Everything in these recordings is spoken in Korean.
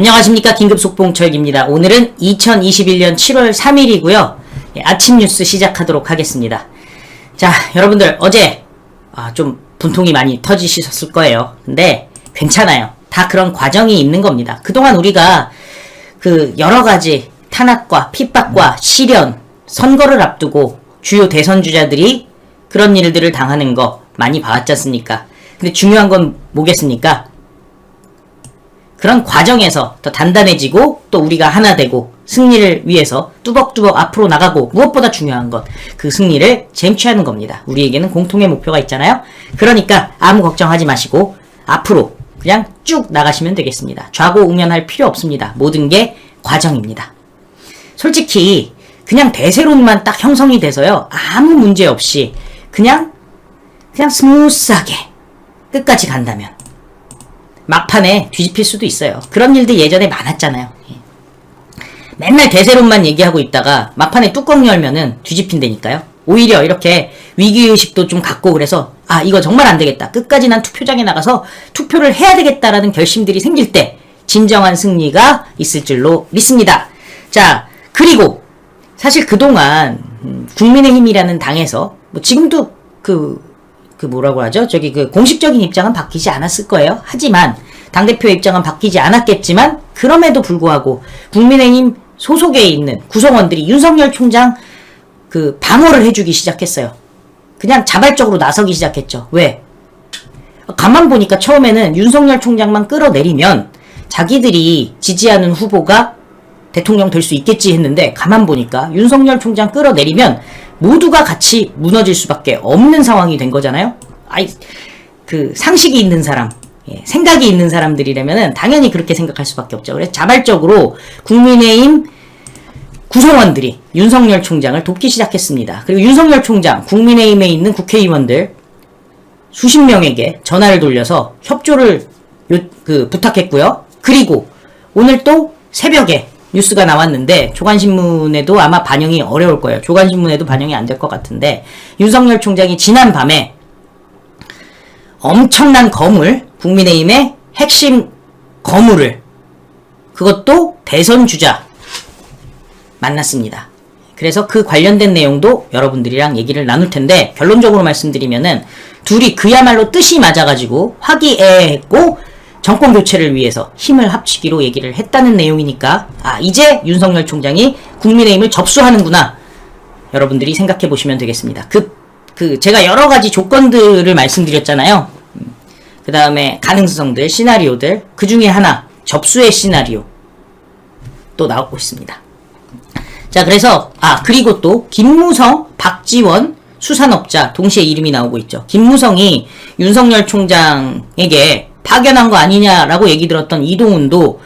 안녕하십니까. 긴급속보홍철기입니다. 오늘은 2021년 7월 3일이고요. 아침 뉴스 시작하도록 하겠습니다. 자, 여러분들 어제 좀 분통이 많이 터지셨을 거예요. 근데 괜찮아요. 다 그런 과정이 있는 겁니다. 그동안 우리가 그 여러가지 탄압과 핍박과 시련, 선거를 앞두고 주요 대선 주자들이 그런 일들을 당하는 거 많이 봐왔지 않습니까? 근데 중요한 건 뭐겠습니까? 그런 과정에서 더 단단해지고 또 우리가 하나 되고 승리를 위해서 뚜벅뚜벅 앞으로 나가고 무엇보다 중요한 것, 그 승리를 쟁취하는 겁니다. 우리에게는 공통의 목표가 있잖아요. 그러니까 아무 걱정하지 마시고 앞으로 그냥 쭉 나가시면 되겠습니다. 좌고우면할 필요 없습니다. 모든 게 과정입니다. 솔직히 그냥 대세론만 딱 형성이 돼서요, 아무 문제 없이 그냥 스무스하게 끝까지 간다면 막판에 뒤집힐 수도 있어요. 그런 일들 예전에 많았잖아요. 맨날 대세론만 얘기하고 있다가 막판에 뚜껑 열면은 뒤집힌다니까요. 오히려 이렇게 위기의식도 좀 갖고 그래서 이거 정말 안 되겠다. 끝까지 난 투표장에 나가서 투표를 해야 되겠다라는 결심들이 생길 때 진정한 승리가 있을 줄로 믿습니다. 자, 그리고 사실 그동안 국민의힘이라는 당에서 뭐 지금도 뭐라고 하죠? 공식적인 입장은 바뀌지 않았을 거예요. 하지만 당대표의 입장은 바뀌지 않았겠지만 그럼에도 불구하고 국민의힘 소속에 있는 구성원들이 윤석열 총장 방어를 해주기 시작했어요. 그냥 자발적으로 나서기 시작했죠. 왜? 가만 보니까 처음에는 윤석열 총장만 끌어내리면 자기들이 지지하는 후보가 대통령 될 수 있겠지 했는데 가만 보니까 윤석열 총장 끌어내리면 모두가 같이 무너질 수밖에 없는 상황이 된 거잖아요. 상식이 있는 사람, 생각이 있는 사람들이라면은 당연히 그렇게 생각할 수밖에 없죠. 그래서 자발적으로 국민의힘 구성원들이 윤석열 총장을 돕기 시작했습니다. 그리고 윤석열 총장, 국민의힘에 있는 국회의원들 수십 명에게 전화를 돌려서 협조를 부탁했고요. 그리고 오늘 또 새벽에 뉴스가 나왔는데 조간신문에도 아마 반영이 어려울 거예요. 조간신문에도 반영이 안 될 것 같은데 윤석열 총장이 지난 밤에 엄청난 거물, 국민의힘의 핵심 거물을, 그것도 대선 주자 만났습니다. 그래서 그 관련된 내용도 여러분들이랑 얘기를 나눌 텐데 결론적으로 말씀드리면은 둘이 그야말로 뜻이 맞아가지고 화기애애했고 정권 교체를 위해서 힘을 합치기로 얘기를 했다는 내용이니까 이제 윤석열 총장이 국민의힘을 접수하는구나, 여러분들이 생각해 보시면 되겠습니다. 제가 여러 가지 조건들을 말씀드렸잖아요. 그 다음에 가능성들, 시나리오들, 그 중에 하나 접수의 시나리오 또 나오고 있습니다. 자, 그래서 그리고 또 김무성, 박지원 수산업자 동시에 이름이 나오고 있죠. 김무성이 윤석열 총장에게 파견한 거 아니냐라고 얘기 들었던 이동훈도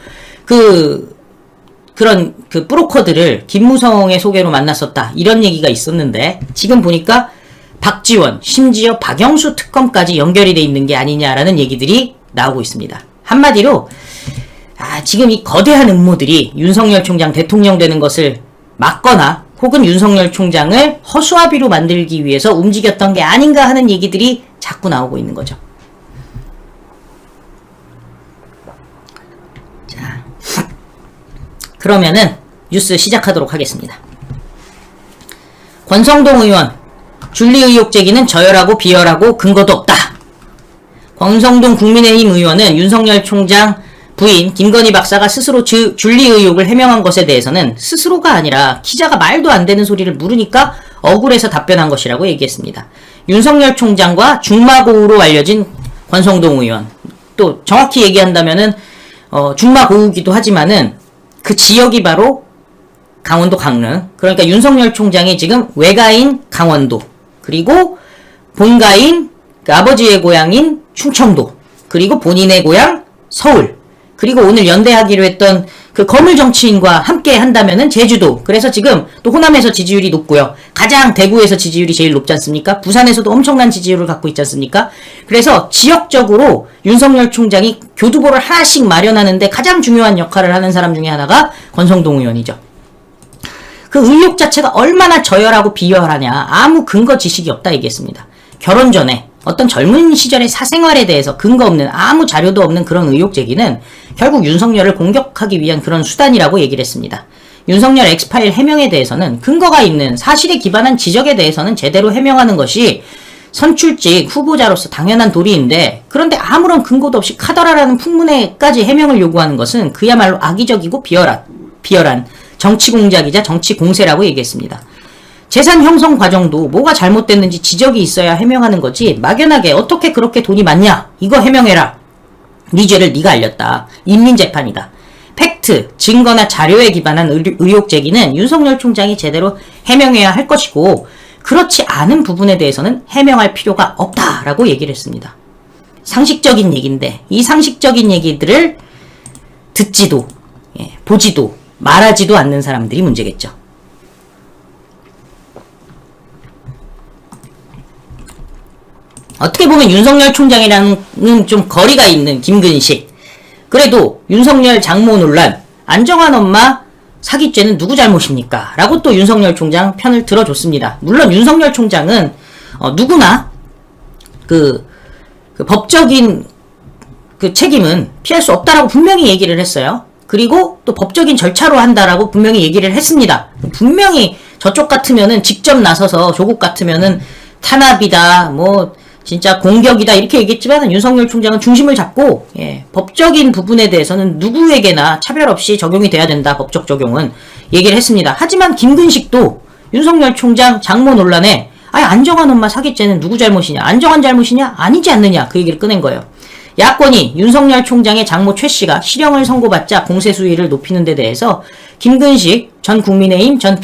그런 브로커들을 김무성의 소개로 만났었다, 이런 얘기가 있었는데 지금 보니까 박지원, 심지어 박영수 특검까지 연결이 돼 있는 게 아니냐라는 얘기들이 나오고 있습니다. 한마디로 지금 이 거대한 음모들이 윤석열 총장 대통령 되는 것을 막거나 혹은 윤석열 총장을 허수아비로 만들기 위해서 움직였던 게 아닌가 하는 얘기들이 자꾸 나오고 있는 거죠. 자, 그러면은 뉴스 시작하도록 하겠습니다. 권성동 의원, 줄리 의혹 제기는 저열하고 비열하고 근거도 없다. 권성동 국민의힘 의원은 윤석열 총장 부인 김건희 박사가 스스로 줄리 의혹을 해명한 것에 대해서는 스스로가 아니라 기자가 말도 안 되는 소리를 물으니까 억울해서 답변한 것이라고 얘기했습니다. 윤석열 총장과 중마고우로 알려진 권성동 의원, 또 정확히 얘기한다면은 중마고우기도 하지만은 그 지역이 바로 강원도 강릉, 그러니까 윤석열 총장이 지금 외가인 강원도, 그리고 본가인 아버지의 고향인 충청도, 그리고 본인의 고향 서울, 그리고 오늘 연대하기로 했던 그 거물 정치인과 함께 한다면은 제주도. 그래서 지금 또 호남에서 지지율이 높고요. 가장 대구에서 지지율이 제일 높지 않습니까? 부산에서도 엄청난 지지율을 갖고 있지 않습니까? 그래서 지역적으로 윤석열 총장이 교두보를 하나씩 마련하는데 가장 중요한 역할을 하는 사람 중에 하나가 권성동 의원이죠. 그 의혹 자체가 얼마나 저열하고 비열하냐, 아무 근거 지식이 없다 얘기했습니다. 결혼 전에 어떤 젊은 시절의 사생활에 대해서 근거 없는 아무 자료도 없는 그런 의혹 제기는 결국 윤석열을 공격하기 위한 그런 수단이라고 얘기를 했습니다. 윤석열 엑스파일 해명에 대해서는 근거가 있는 사실에 기반한 지적에 대해서는 제대로 해명하는 것이 선출직 후보자로서 당연한 도리인데, 그런데 아무런 근거도 없이 카더라라는 풍문에까지 해명을 요구하는 것은 그야말로 악의적이고 비열한 정치 공작이자 정치 공세라고 얘기했습니다. 재산 형성 과정도 뭐가 잘못됐는지 지적이 있어야 해명하는 거지, 막연하게 어떻게 그렇게 돈이 많냐 이거 해명해라, 네 죄를 네가 알렸다, 인민재판이다, 팩트, 증거나 자료에 기반한 의혹 제기는 윤석열 총장이 제대로 해명해야 할 것이고, 그렇지 않은 부분에 대해서는 해명할 필요가 없다라고 얘기를 했습니다. 상식적인 얘기인데 이 상식적인 얘기들을 듣지도 보지도 말하지도 않는 사람들이 문제겠죠. 어떻게 보면 윤석열 총장이랑은 좀 거리가 있는 김근식, 그래도 윤석열 장모 논란, 안정환 엄마 사기죄는 누구 잘못입니까? 라고 또 윤석열 총장 편을 들어줬습니다. 물론 윤석열 총장은 누구나 그 법적인 그 책임은 피할 수 없다라고 분명히 얘기를 했어요. 그리고 또 법적인 절차로 한다라고 분명히 얘기를 했습니다. 분명히 저쪽 같으면은 직접 나서서, 조국 같으면은 탄압이다, 뭐 진짜 공격이다 이렇게 얘기했지만 윤석열 총장은 중심을 잡고 법적인 부분에 대해서는 누구에게나 차별 없이 적용이 돼야 된다, 법적 적용은, 얘기를 했습니다. 하지만 김근식도 윤석열 총장 장모 논란에 안정환 엄마 사기죄는 누구 잘못이냐, 안정환 잘못이냐, 아니지 않느냐, 그 얘기를 꺼낸 거예요. 야권이 윤석열 총장의 장모 최씨가 실형을 선고받자 공세 수위를 높이는 데 대해서 김근식 전 국민의힘 전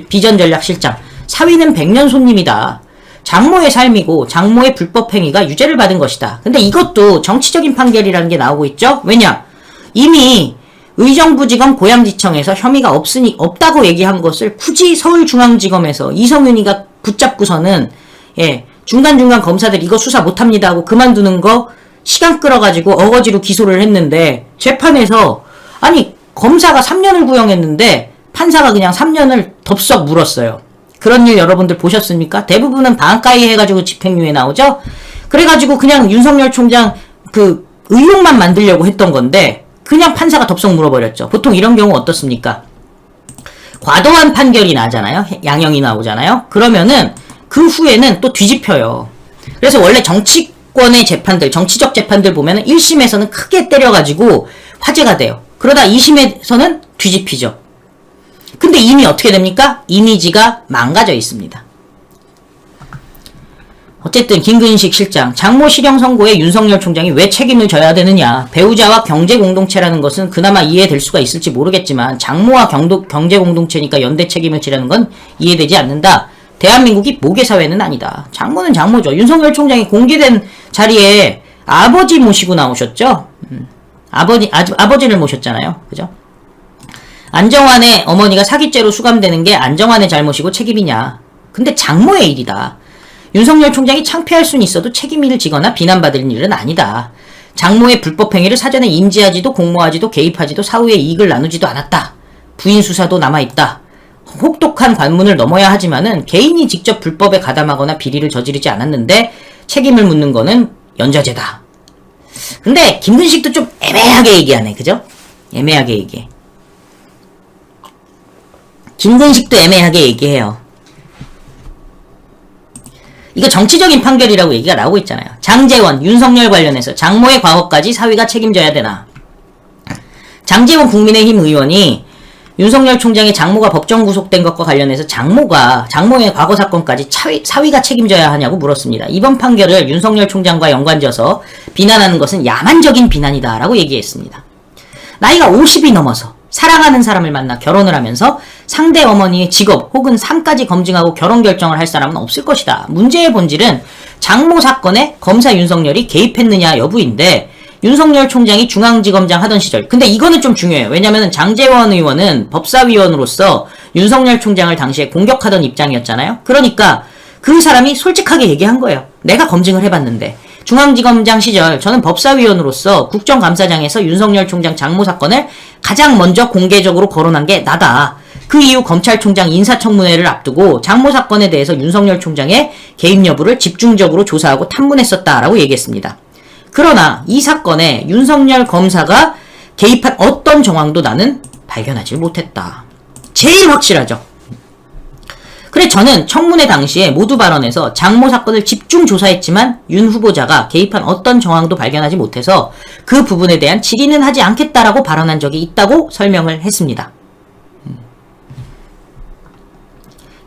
비전전략실장, 사위는 100년 손님이다, 장모의 삶이고 장모의 불법 행위가 유죄를 받은 것이다. 근데 이것도 정치적인 판결이라는 게 나오고 있죠. 왜냐? 이미 의정부지검 고양지청에서 혐의가 없다고 얘기한 것을 굳이 서울중앙지검에서 이성윤이가 붙잡고서는 중간중간 검사들 이거 수사 못합니다 하고 그만두는 거 시간 끌어가지고 어거지로 기소를 했는데, 재판에서 검사가 3년을 구형했는데 판사가 그냥 3년을 덥석 물었어요. 그런 일 여러분들 보셨습니까? 대부분은 반가이 해가지고 집행유예 나오죠? 그래가지고 그냥 윤석열 총장 그 의혹만 만들려고 했던 건데 그냥 판사가 덥석 물어버렸죠. 보통 이런 경우 어떻습니까? 과도한 판결이 나잖아요. 양형이 나오잖아요. 그러면은 그 후에는 또 뒤집혀요. 그래서 원래 정치권의 재판들, 정치적 재판들 보면은 1심에서는 크게 때려가지고 화제가 돼요. 그러다 2심에서는 뒤집히죠. 근데 이미 어떻게 됩니까? 이미지가 망가져 있습니다. 어쨌든 김근식 실장, 장모 실형 선고에 윤석열 총장이 왜 책임을 져야 되느냐. 배우자와 경제 공동체라는 것은 그나마 이해될 수가 있을지 모르겠지만 장모와 경제 공동체니까 연대 책임을 지라는 건 이해되지 않는다. 대한민국이 모계사회는 아니다. 장모는 장모죠. 윤석열 총장이 공개된 자리에 아버지 모시고 나오셨죠? 아버지를 모셨잖아요. 그죠? 안정환의 어머니가 사기죄로 수감되는 게 안정환의 잘못이고 책임이냐. 근데 장모의 일이다. 윤석열 총장이 창피할 수는 있어도 책임을 지거나 비난받을 일은 아니다. 장모의 불법 행위를 사전에 인지하지도 공모하지도 개입하지도 사후에 이익을 나누지도 않았다. 부인 수사도 남아있다. 혹독한 관문을 넘어야 하지만은 개인이 직접 불법에 가담하거나 비리를 저지르지 않았는데 책임을 묻는 거는 연좌제다. 근데 김근식도 좀 애매하게 얘기하네. 그죠? 애매하게 얘기해. 김근식도 애매하게 얘기해요. 이거 정치적인 판결이라고 얘기가 나오고 있잖아요. 장제원, 윤석열 관련해서 장모의 과거까지 사위가 책임져야 되나. 장제원 국민의힘 의원이 윤석열 총장의 장모가 법정 구속된 것과 관련해서 장모의 과거 사건까지 사위가 책임져야 하냐고 물었습니다. 이번 판결을 윤석열 총장과 연관져서 비난하는 것은 야만적인 비난이다 라고 얘기했습니다. 나이가 50이 넘어서 사랑하는 사람을 만나 결혼을 하면서 상대 어머니의 직업 혹은 삶까지 검증하고 결혼 결정을 할 사람은 없을 것이다. 문제의 본질은 장모 사건에 검사 윤석열이 개입했느냐 여부인데, 윤석열 총장이 중앙지검장 하던 시절, 근데 이거는 좀 중요해요. 왜냐면은 장제원 의원은 법사위원으로서 윤석열 총장을 당시에 공격하던 입장이었잖아요. 그러니까 그 사람이 솔직하게 얘기한 거예요. 내가 검증을 해봤는데 중앙지검장 시절 저는 법사위원으로서 국정감사장에서 윤석열 총장 장모 사건을 가장 먼저 공개적으로 거론한 게 나다. 그 이후 검찰총장 인사청문회를 앞두고 장모 사건에 대해서 윤석열 총장의 개입 여부를 집중적으로 조사하고 탐문했었다라고 얘기했습니다. 그러나 이 사건에 윤석열 검사가 개입한 어떤 정황도 나는 발견하지 못했다. 제일 확실하죠. 그래 저는 청문회 당시에 모두 발언에서 장모 사건을 집중 조사했지만 윤 후보자가 개입한 어떤 정황도 발견하지 못해서 그 부분에 대한 질의는 하지 않겠다라고 발언한 적이 있다고 설명을 했습니다.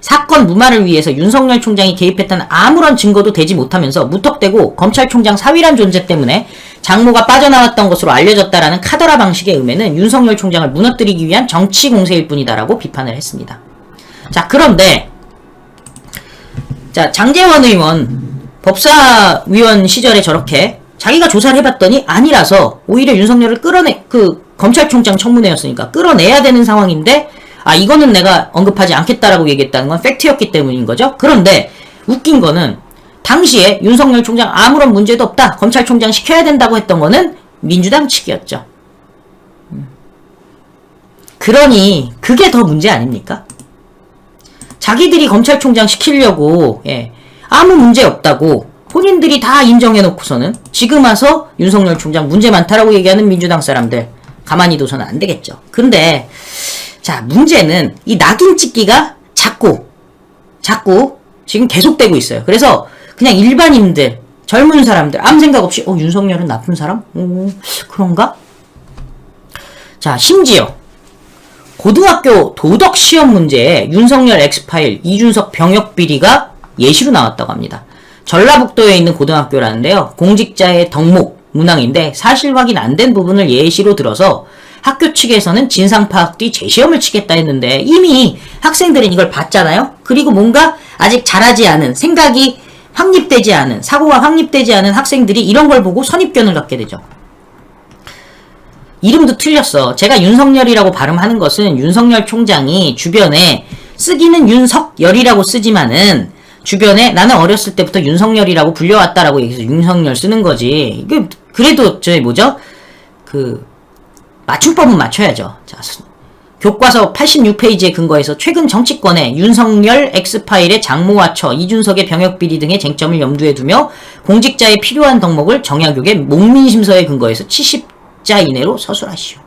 사건 무마를 위해서 윤석열 총장이 개입했다는 아무런 증거도 되지 못하면서 무턱대고 검찰총장 사위란 존재 때문에 장모가 빠져나왔던 것으로 알려졌다라는 카더라 방식의 음해는 윤석열 총장을 무너뜨리기 위한 정치 공세일 뿐이다라고 비판을 했습니다. 자, 그런데 자, 장제원 의원 법사위원 시절에 저렇게 자기가 조사를 해봤더니 아니라서 오히려 윤석열을 검찰총장 청문회였으니까 끌어내야 되는 상황인데 이거는 내가 언급하지 않겠다라고 얘기했다는 건 팩트였기 때문인 거죠. 그런데 웃긴 거는 당시에 윤석열 총장 아무런 문제도 없다. 검찰총장 시켜야 된다고 했던 거는 민주당 측이었죠. 그러니 그게 더 문제 아닙니까? 자기들이 검찰총장 시키려고 아무 문제 없다고 본인들이 다 인정해놓고서는 지금 와서 윤석열 총장 문제 많다라고 얘기하는 민주당 사람들 가만히 둬서는 안 되겠죠. 근데 자, 문제는 이 낙인 찍기가 자꾸 지금 계속되고 있어요. 그래서 그냥 일반인들, 젊은 사람들 아무 생각 없이 윤석열은 나쁜 사람? 그런가? 자, 심지어 고등학교 도덕 시험 문제에 윤석열 엑스파일, 이준석 병역 비리가 예시로 나왔다고 합니다. 전라북도에 있는 고등학교라는데요. 공직자의 덕목, 문항인데 사실 확인 안 된 부분을 예시로 들어서 학교 측에서는 진상 파악 뒤 재시험을 치겠다 했는데 이미 학생들은 이걸 봤잖아요. 그리고 뭔가 아직 자라지 않은, 생각이 확립되지 않은, 사고가 확립되지 않은 학생들이 이런 걸 보고 선입견을 갖게 되죠. 이름도 틀렸어. 제가 윤석열이라고 발음하는 것은 윤석열 총장이 주변에 쓰기는 윤석열이라고 쓰지만은 주변에 나는 어렸을 때부터 윤석열이라고 불려왔다라고 얘기해서 윤석열 쓰는 거지. 그래도 맞춤법은 맞춰야죠. 자, 교과서 86페이지에 근거해서 최근 정치권의 윤석열 X파일의 장모와 처, 이준석의 병역비리 등의 쟁점을 염두에 두며 공직자의 필요한 덕목을 정약용의 목민심서에 근거해서 70자 이내로 서술하시오.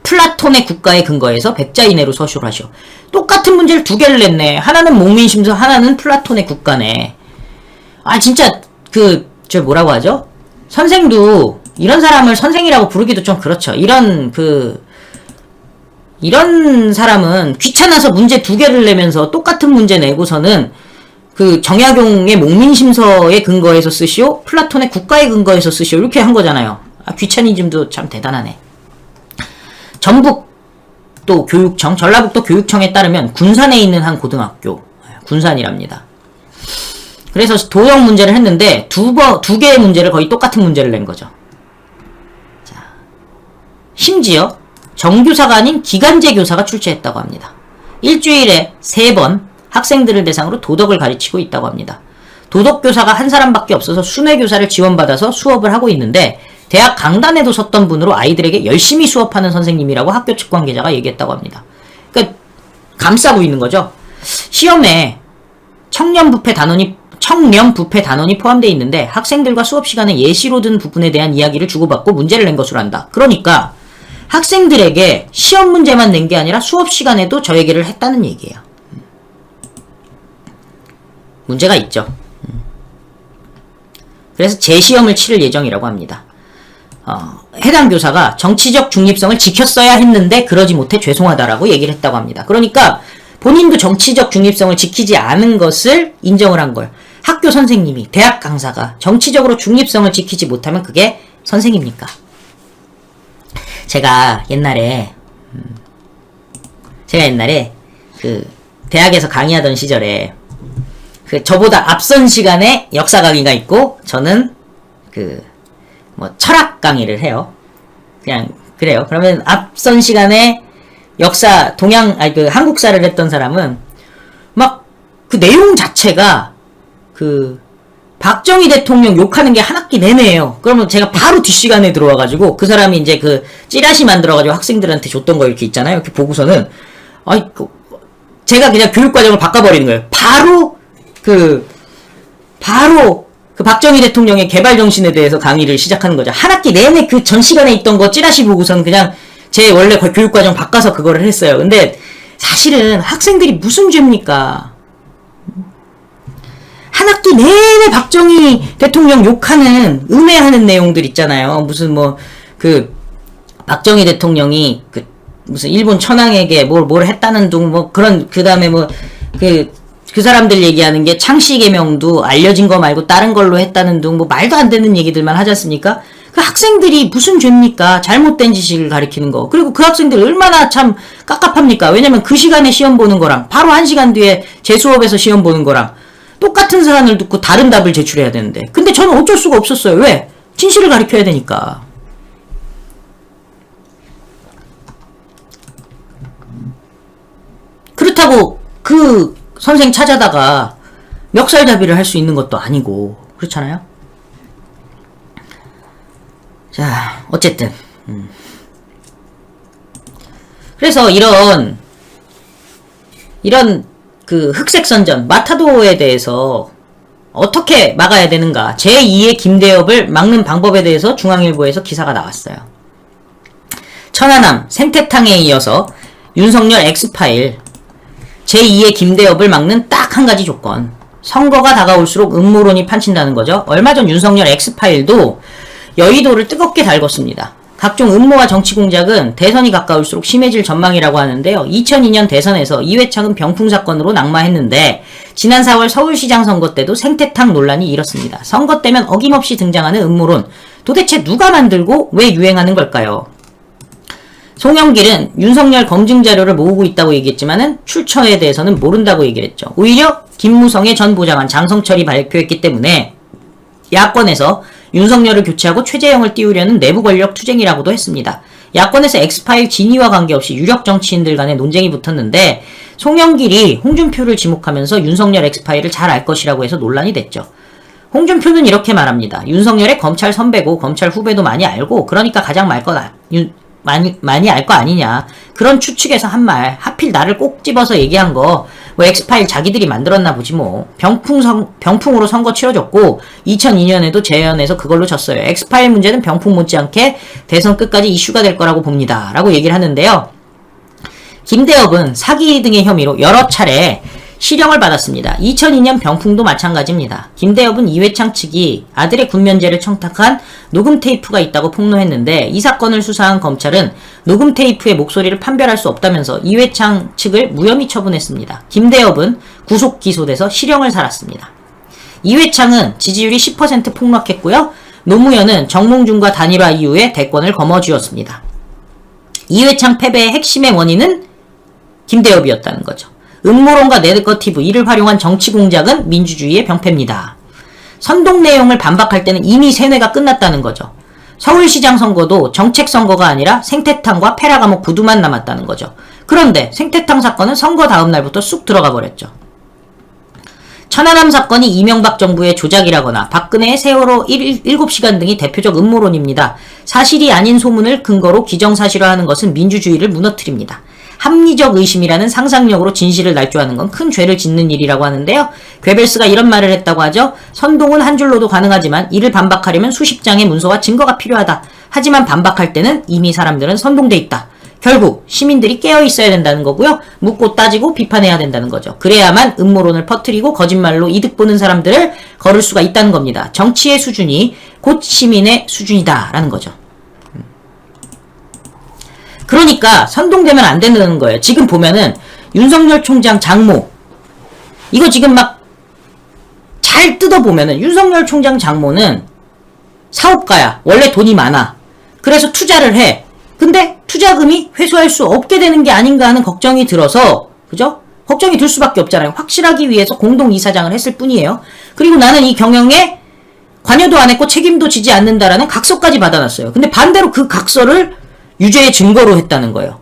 플라톤의 국가에 근거해서 100자 이내로 서술하시오. 똑같은 문제를 두 개를 냈네. 하나는 목민심서, 하나는 플라톤의 국가네. 진짜 뭐라고 하죠? 선생도 이런 사람을 선생이라고 부르기도 좀 그렇죠. 이런 사람은 귀찮아서 문제 두 개를 내면서 똑같은 문제 내고서는 정약용의 목민심서에 근거해서 쓰시오, 플라톤의 국가에 근거해서 쓰시오, 이렇게 한 거잖아요. 귀차니즘도 참 대단하네. 전북도 교육청, 전라북도 교육청에 따르면 군산에 있는 한 고등학교, 군산이랍니다. 그래서 도형 문제를 했는데 두 개의 문제를 거의 똑같은 문제를 낸 거죠. 자, 심지어 정교사가 아닌 기간제 교사가 출제했다고 합니다. 일주일에 3번 학생들을 대상으로 도덕을 가르치고 있다고 합니다. 도덕교사가 한 사람밖에 없어서 순회교사를 지원받아서 수업을 하고 있는데 대학 강단에도 섰던 분으로 아이들에게 열심히 수업하는 선생님이라고 학교 측 관계자가 얘기했다고 합니다. 그러니까 감싸고 있는 거죠. 시험에 청렴부패 단원이 포함되어 있는데 학생들과 수업 시간에 예시로 든 부분에 대한 이야기를 주고받고 문제를 낸 것으로 한다. 그러니까 학생들에게 시험 문제만 낸 게 아니라 수업 시간에도 저 얘기를 했다는 얘기예요. 문제가 있죠. 그래서 재시험을 치를 예정이라고 합니다. 해당 교사가 정치적 중립성을 지켰어야 했는데 그러지 못해 죄송하다라고 얘기를 했다고 합니다. 그러니까 본인도 정치적 중립성을 지키지 않은 것을 인정을 한 걸. 학교 선생님이, 대학 강사가 정치적으로 중립성을 지키지 못하면 그게 선생입니까? 제가 옛날에 대학에서 강의하던 시절에 저보다 앞선 시간에 역사 강의가 있고 저는 철학 강의를 해요. 그냥 그래요. 그러면 앞선 시간에 역사 한국사를 했던 사람은 막 그 내용 자체가 박정희 대통령 욕하는 게 한 학기 내내예요. 그러면 제가 바로 뒷시간에 들어와가지고 그 사람이 이제 그 찌라시 만들어가지고 학생들한테 줬던 거 이렇게 있잖아요. 이렇게 보고서는 제가 그냥 교육과정을 바꿔버리는 거예요. 바로 그 박정희 대통령의 개발 정신에 대해서 강의를 시작하는 거죠. 한 학기 내내 그 전 시간에 있던 거 찌라시 보고서는 그냥 제 원래 교육과정 바꿔서 그거를 했어요. 근데 사실은 학생들이 무슨 죄입니까? 한 학기 내내 박정희 대통령 욕하는, 음해하는 내용들 있잖아요. 무슨 박정희 대통령이 무슨 일본 천황에게 뭘 했다는 둥, 그런, 그 다음에 그 사람들 얘기하는 게 창씨 개명도 알려진 거 말고 다른 걸로 했다는 둥, 말도 안 되는 얘기들만 하지 않습니까? 그 학생들이 무슨 죄입니까? 잘못된 지식을 가리키는 거. 그리고 그 학생들 얼마나 참 깝깝합니까? 왜냐면 그 시간에 시험 보는 거랑 바로 한 시간 뒤에 제 수업에서 시험 보는 거랑 똑같은 사안을 듣고 다른 답을 제출해야 되는데. 근데 저는 어쩔 수가 없었어요. 왜? 진실을 가리켜야 되니까. 그렇다고 그 선생 찾아다가 멱살잡이를 할 수 있는 것도 아니고 그렇잖아요. 자, 어쨌든 그래서 이런 그 흑색선전 마타도에 대해서 어떻게 막아야 되는가, 제2의 김대엽을 막는 방법에 대해서 중앙일보에서 기사가 나왔어요. 천안함 생태탕에 이어서 윤석열 엑스파일, 제2의 김대엽을 막는 딱 한 가지 조건, 선거가 다가올수록 음모론이 판친다는 거죠. 얼마 전 윤석열 엑스파일도 여의도를 뜨겁게 달궜습니다. 각종 음모와 정치 공작은 대선이 가까울수록 심해질 전망이라고 하는데요. 2002년 대선에서 이회창은 병풍 사건으로 낙마했는데 지난 4월 서울시장 선거 때도 생태탕 논란이 일었습니다. 선거 때면 어김없이 등장하는 음모론, 도대체 누가 만들고 왜 유행하는 걸까요? 송영길은 윤석열 검증 자료를 모으고 있다고 얘기했지만은 출처에 대해서는 모른다고 얘기를 했죠. 오히려 김무성의 전 보좌관 장성철이 발표했기 때문에 야권에서 윤석열을 교체하고 최재형을 띄우려는 내부 권력 투쟁이라고도 했습니다. 야권에서 엑스파일 진위와 관계없이 유력 정치인들 간의 논쟁이 붙었는데 송영길이 홍준표를 지목하면서 윤석열 엑스파일을 잘 알 것이라고 해서 논란이 됐죠. 홍준표는 이렇게 말합니다. 윤석열의 검찰 선배고 검찰 후배도 많이 알고 그러니까 가장 많이 알 거 아니냐. 그런 추측에서 한 말, 하필 나를 꼭 집어서 얘기한 거, 엑스파일 자기들이 만들었나 보지 뭐. 병풍으로 선거 치러졌고 2002년에도 재연에서 그걸로 졌어요. 엑스파일 문제는 병풍 못지않게 대선 끝까지 이슈가 될 거라고 봅니다. 라고 얘기를 하는데요. 김대엽은 사기 등의 혐의로 여러 차례 실형을 받았습니다. 2002년 병풍도 마찬가지입니다. 김대엽은 이회창 측이 아들의 군면제를 청탁한 녹음 테이프가 있다고 폭로했는데 이 사건을 수사한 검찰은 녹음 테이프의 목소리를 판별할 수 없다면서 이회창 측을 무혐의 처분했습니다. 김대엽은 구속 기소돼서 실형을 살았습니다. 이회창은 지지율이 10% 폭락했고요. 노무현은 정몽준과 단일화 이후에 대권을 거머쥐었습니다. 이회창 패배의 핵심의 원인은 김대엽이었다는 거죠. 음모론과 네거티브, 이를 활용한 정치 공작은 민주주의의 병폐입니다. 선동 내용을 반박할 때는 이미 세뇌가 끝났다는 거죠. 서울시장 선거도 정책 선거가 아니라 생태탕과 페라 감옥 구두만 남았다는 거죠. 그런데 생태탕 사건은 선거 다음 날부터 쑥 들어가 버렸죠. 천안함 사건이 이명박 정부의 조작이라거나 박근혜의 세월호 7시간 등이 대표적 음모론입니다. 사실이 아닌 소문을 근거로 기정사실화하는 것은 민주주의를 무너뜨립니다. 합리적 의심이라는 상상력으로 진실을 날조하는 건 큰 죄를 짓는 일이라고 하는데요. 괴벨스가 이런 말을 했다고 하죠. 선동은 한 줄로도 가능하지만 이를 반박하려면 수십 장의 문서와 증거가 필요하다. 하지만 반박할 때는 이미 사람들은 선동돼 있다. 결국 시민들이 깨어 있어야 된다는 거고요. 묻고 따지고 비판해야 된다는 거죠. 그래야만 음모론을 퍼뜨리고 거짓말로 이득 보는 사람들을 거를 수가 있다는 겁니다. 정치의 수준이 곧 시민의 수준이다라는 거죠. 그러니까 선동되면 안 된다는 거예요. 지금 보면은 윤석열 총장 장모, 이거 지금 막 잘 뜯어보면은 윤석열 총장 장모는 사업가야. 원래 돈이 많아. 그래서 투자를 해. 근데 투자금이 회수할 수 없게 되는 게 아닌가 하는 걱정이 들어서, 그죠? 걱정이 들 수밖에 없잖아요. 확실하기 위해서 공동이사장을 했을 뿐이에요. 그리고 나는 이 경영에 관여도 안 했고 책임도 지지 않는다라는 각서까지 받아놨어요. 근데 반대로 그 각서를 유죄의 증거로 했다는 거예요.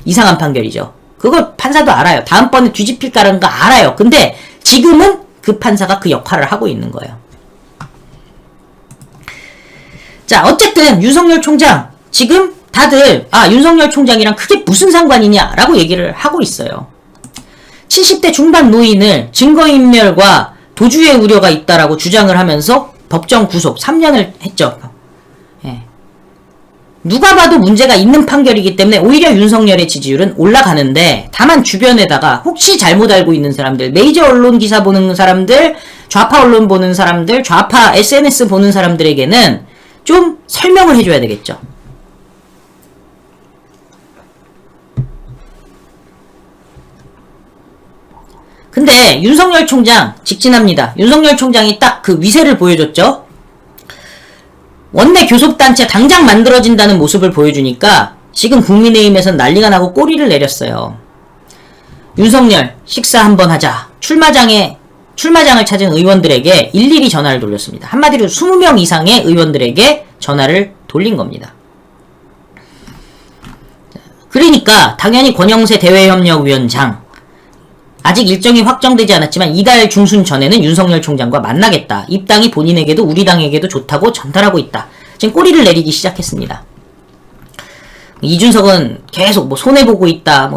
이상한 판결이죠. 그걸 판사도 알아요. 다음번에 뒤집힐까라는 거 알아요. 근데 지금은 그 판사가 그 역할을 하고 있는 거예요. 자, 어쨌든 윤석열 총장 지금 다들 윤석열 총장이랑 그게 무슨 상관이냐라고 얘기를 하고 있어요. 70대 중반 노인을 증거인멸과 도주의 우려가 있다라고 주장을 하면서 법정 구속 3년을 했죠. 예. 누가 봐도 문제가 있는 판결이기 때문에 오히려 윤석열의 지지율은 올라가는데, 다만 주변에다가 혹시 잘못 알고 있는 사람들, 메이저 언론 기사 보는 사람들, 좌파 언론 보는 사람들, 좌파 SNS 보는 사람들에게는 좀 설명을 해줘야 되겠죠. 근데 윤석열 총장 직진합니다. 윤석열 총장이 딱 그 위세를 보여줬죠. 원내 교섭단체 당장 만들어진다는 모습을 보여주니까 지금 국민의힘에선 난리가 나고 꼬리를 내렸어요. 윤석열 식사 한번 하자. 출마장을 찾은 의원들에게 일일이 전화를 돌렸습니다. 한마디로 20명 이상의 의원들에게 전화를 돌린 겁니다. 그러니까 당연히 권영세 대외협력위원장, 아직 일정이 확정되지 않았지만 이달 중순 전에는 윤석열 총장과 만나겠다. 입당이 본인에게도 우리 당에게도 좋다고 전달하고 있다. 지금 꼬리를 내리기 시작했습니다. 이준석은 계속 뭐 손해보고 있다.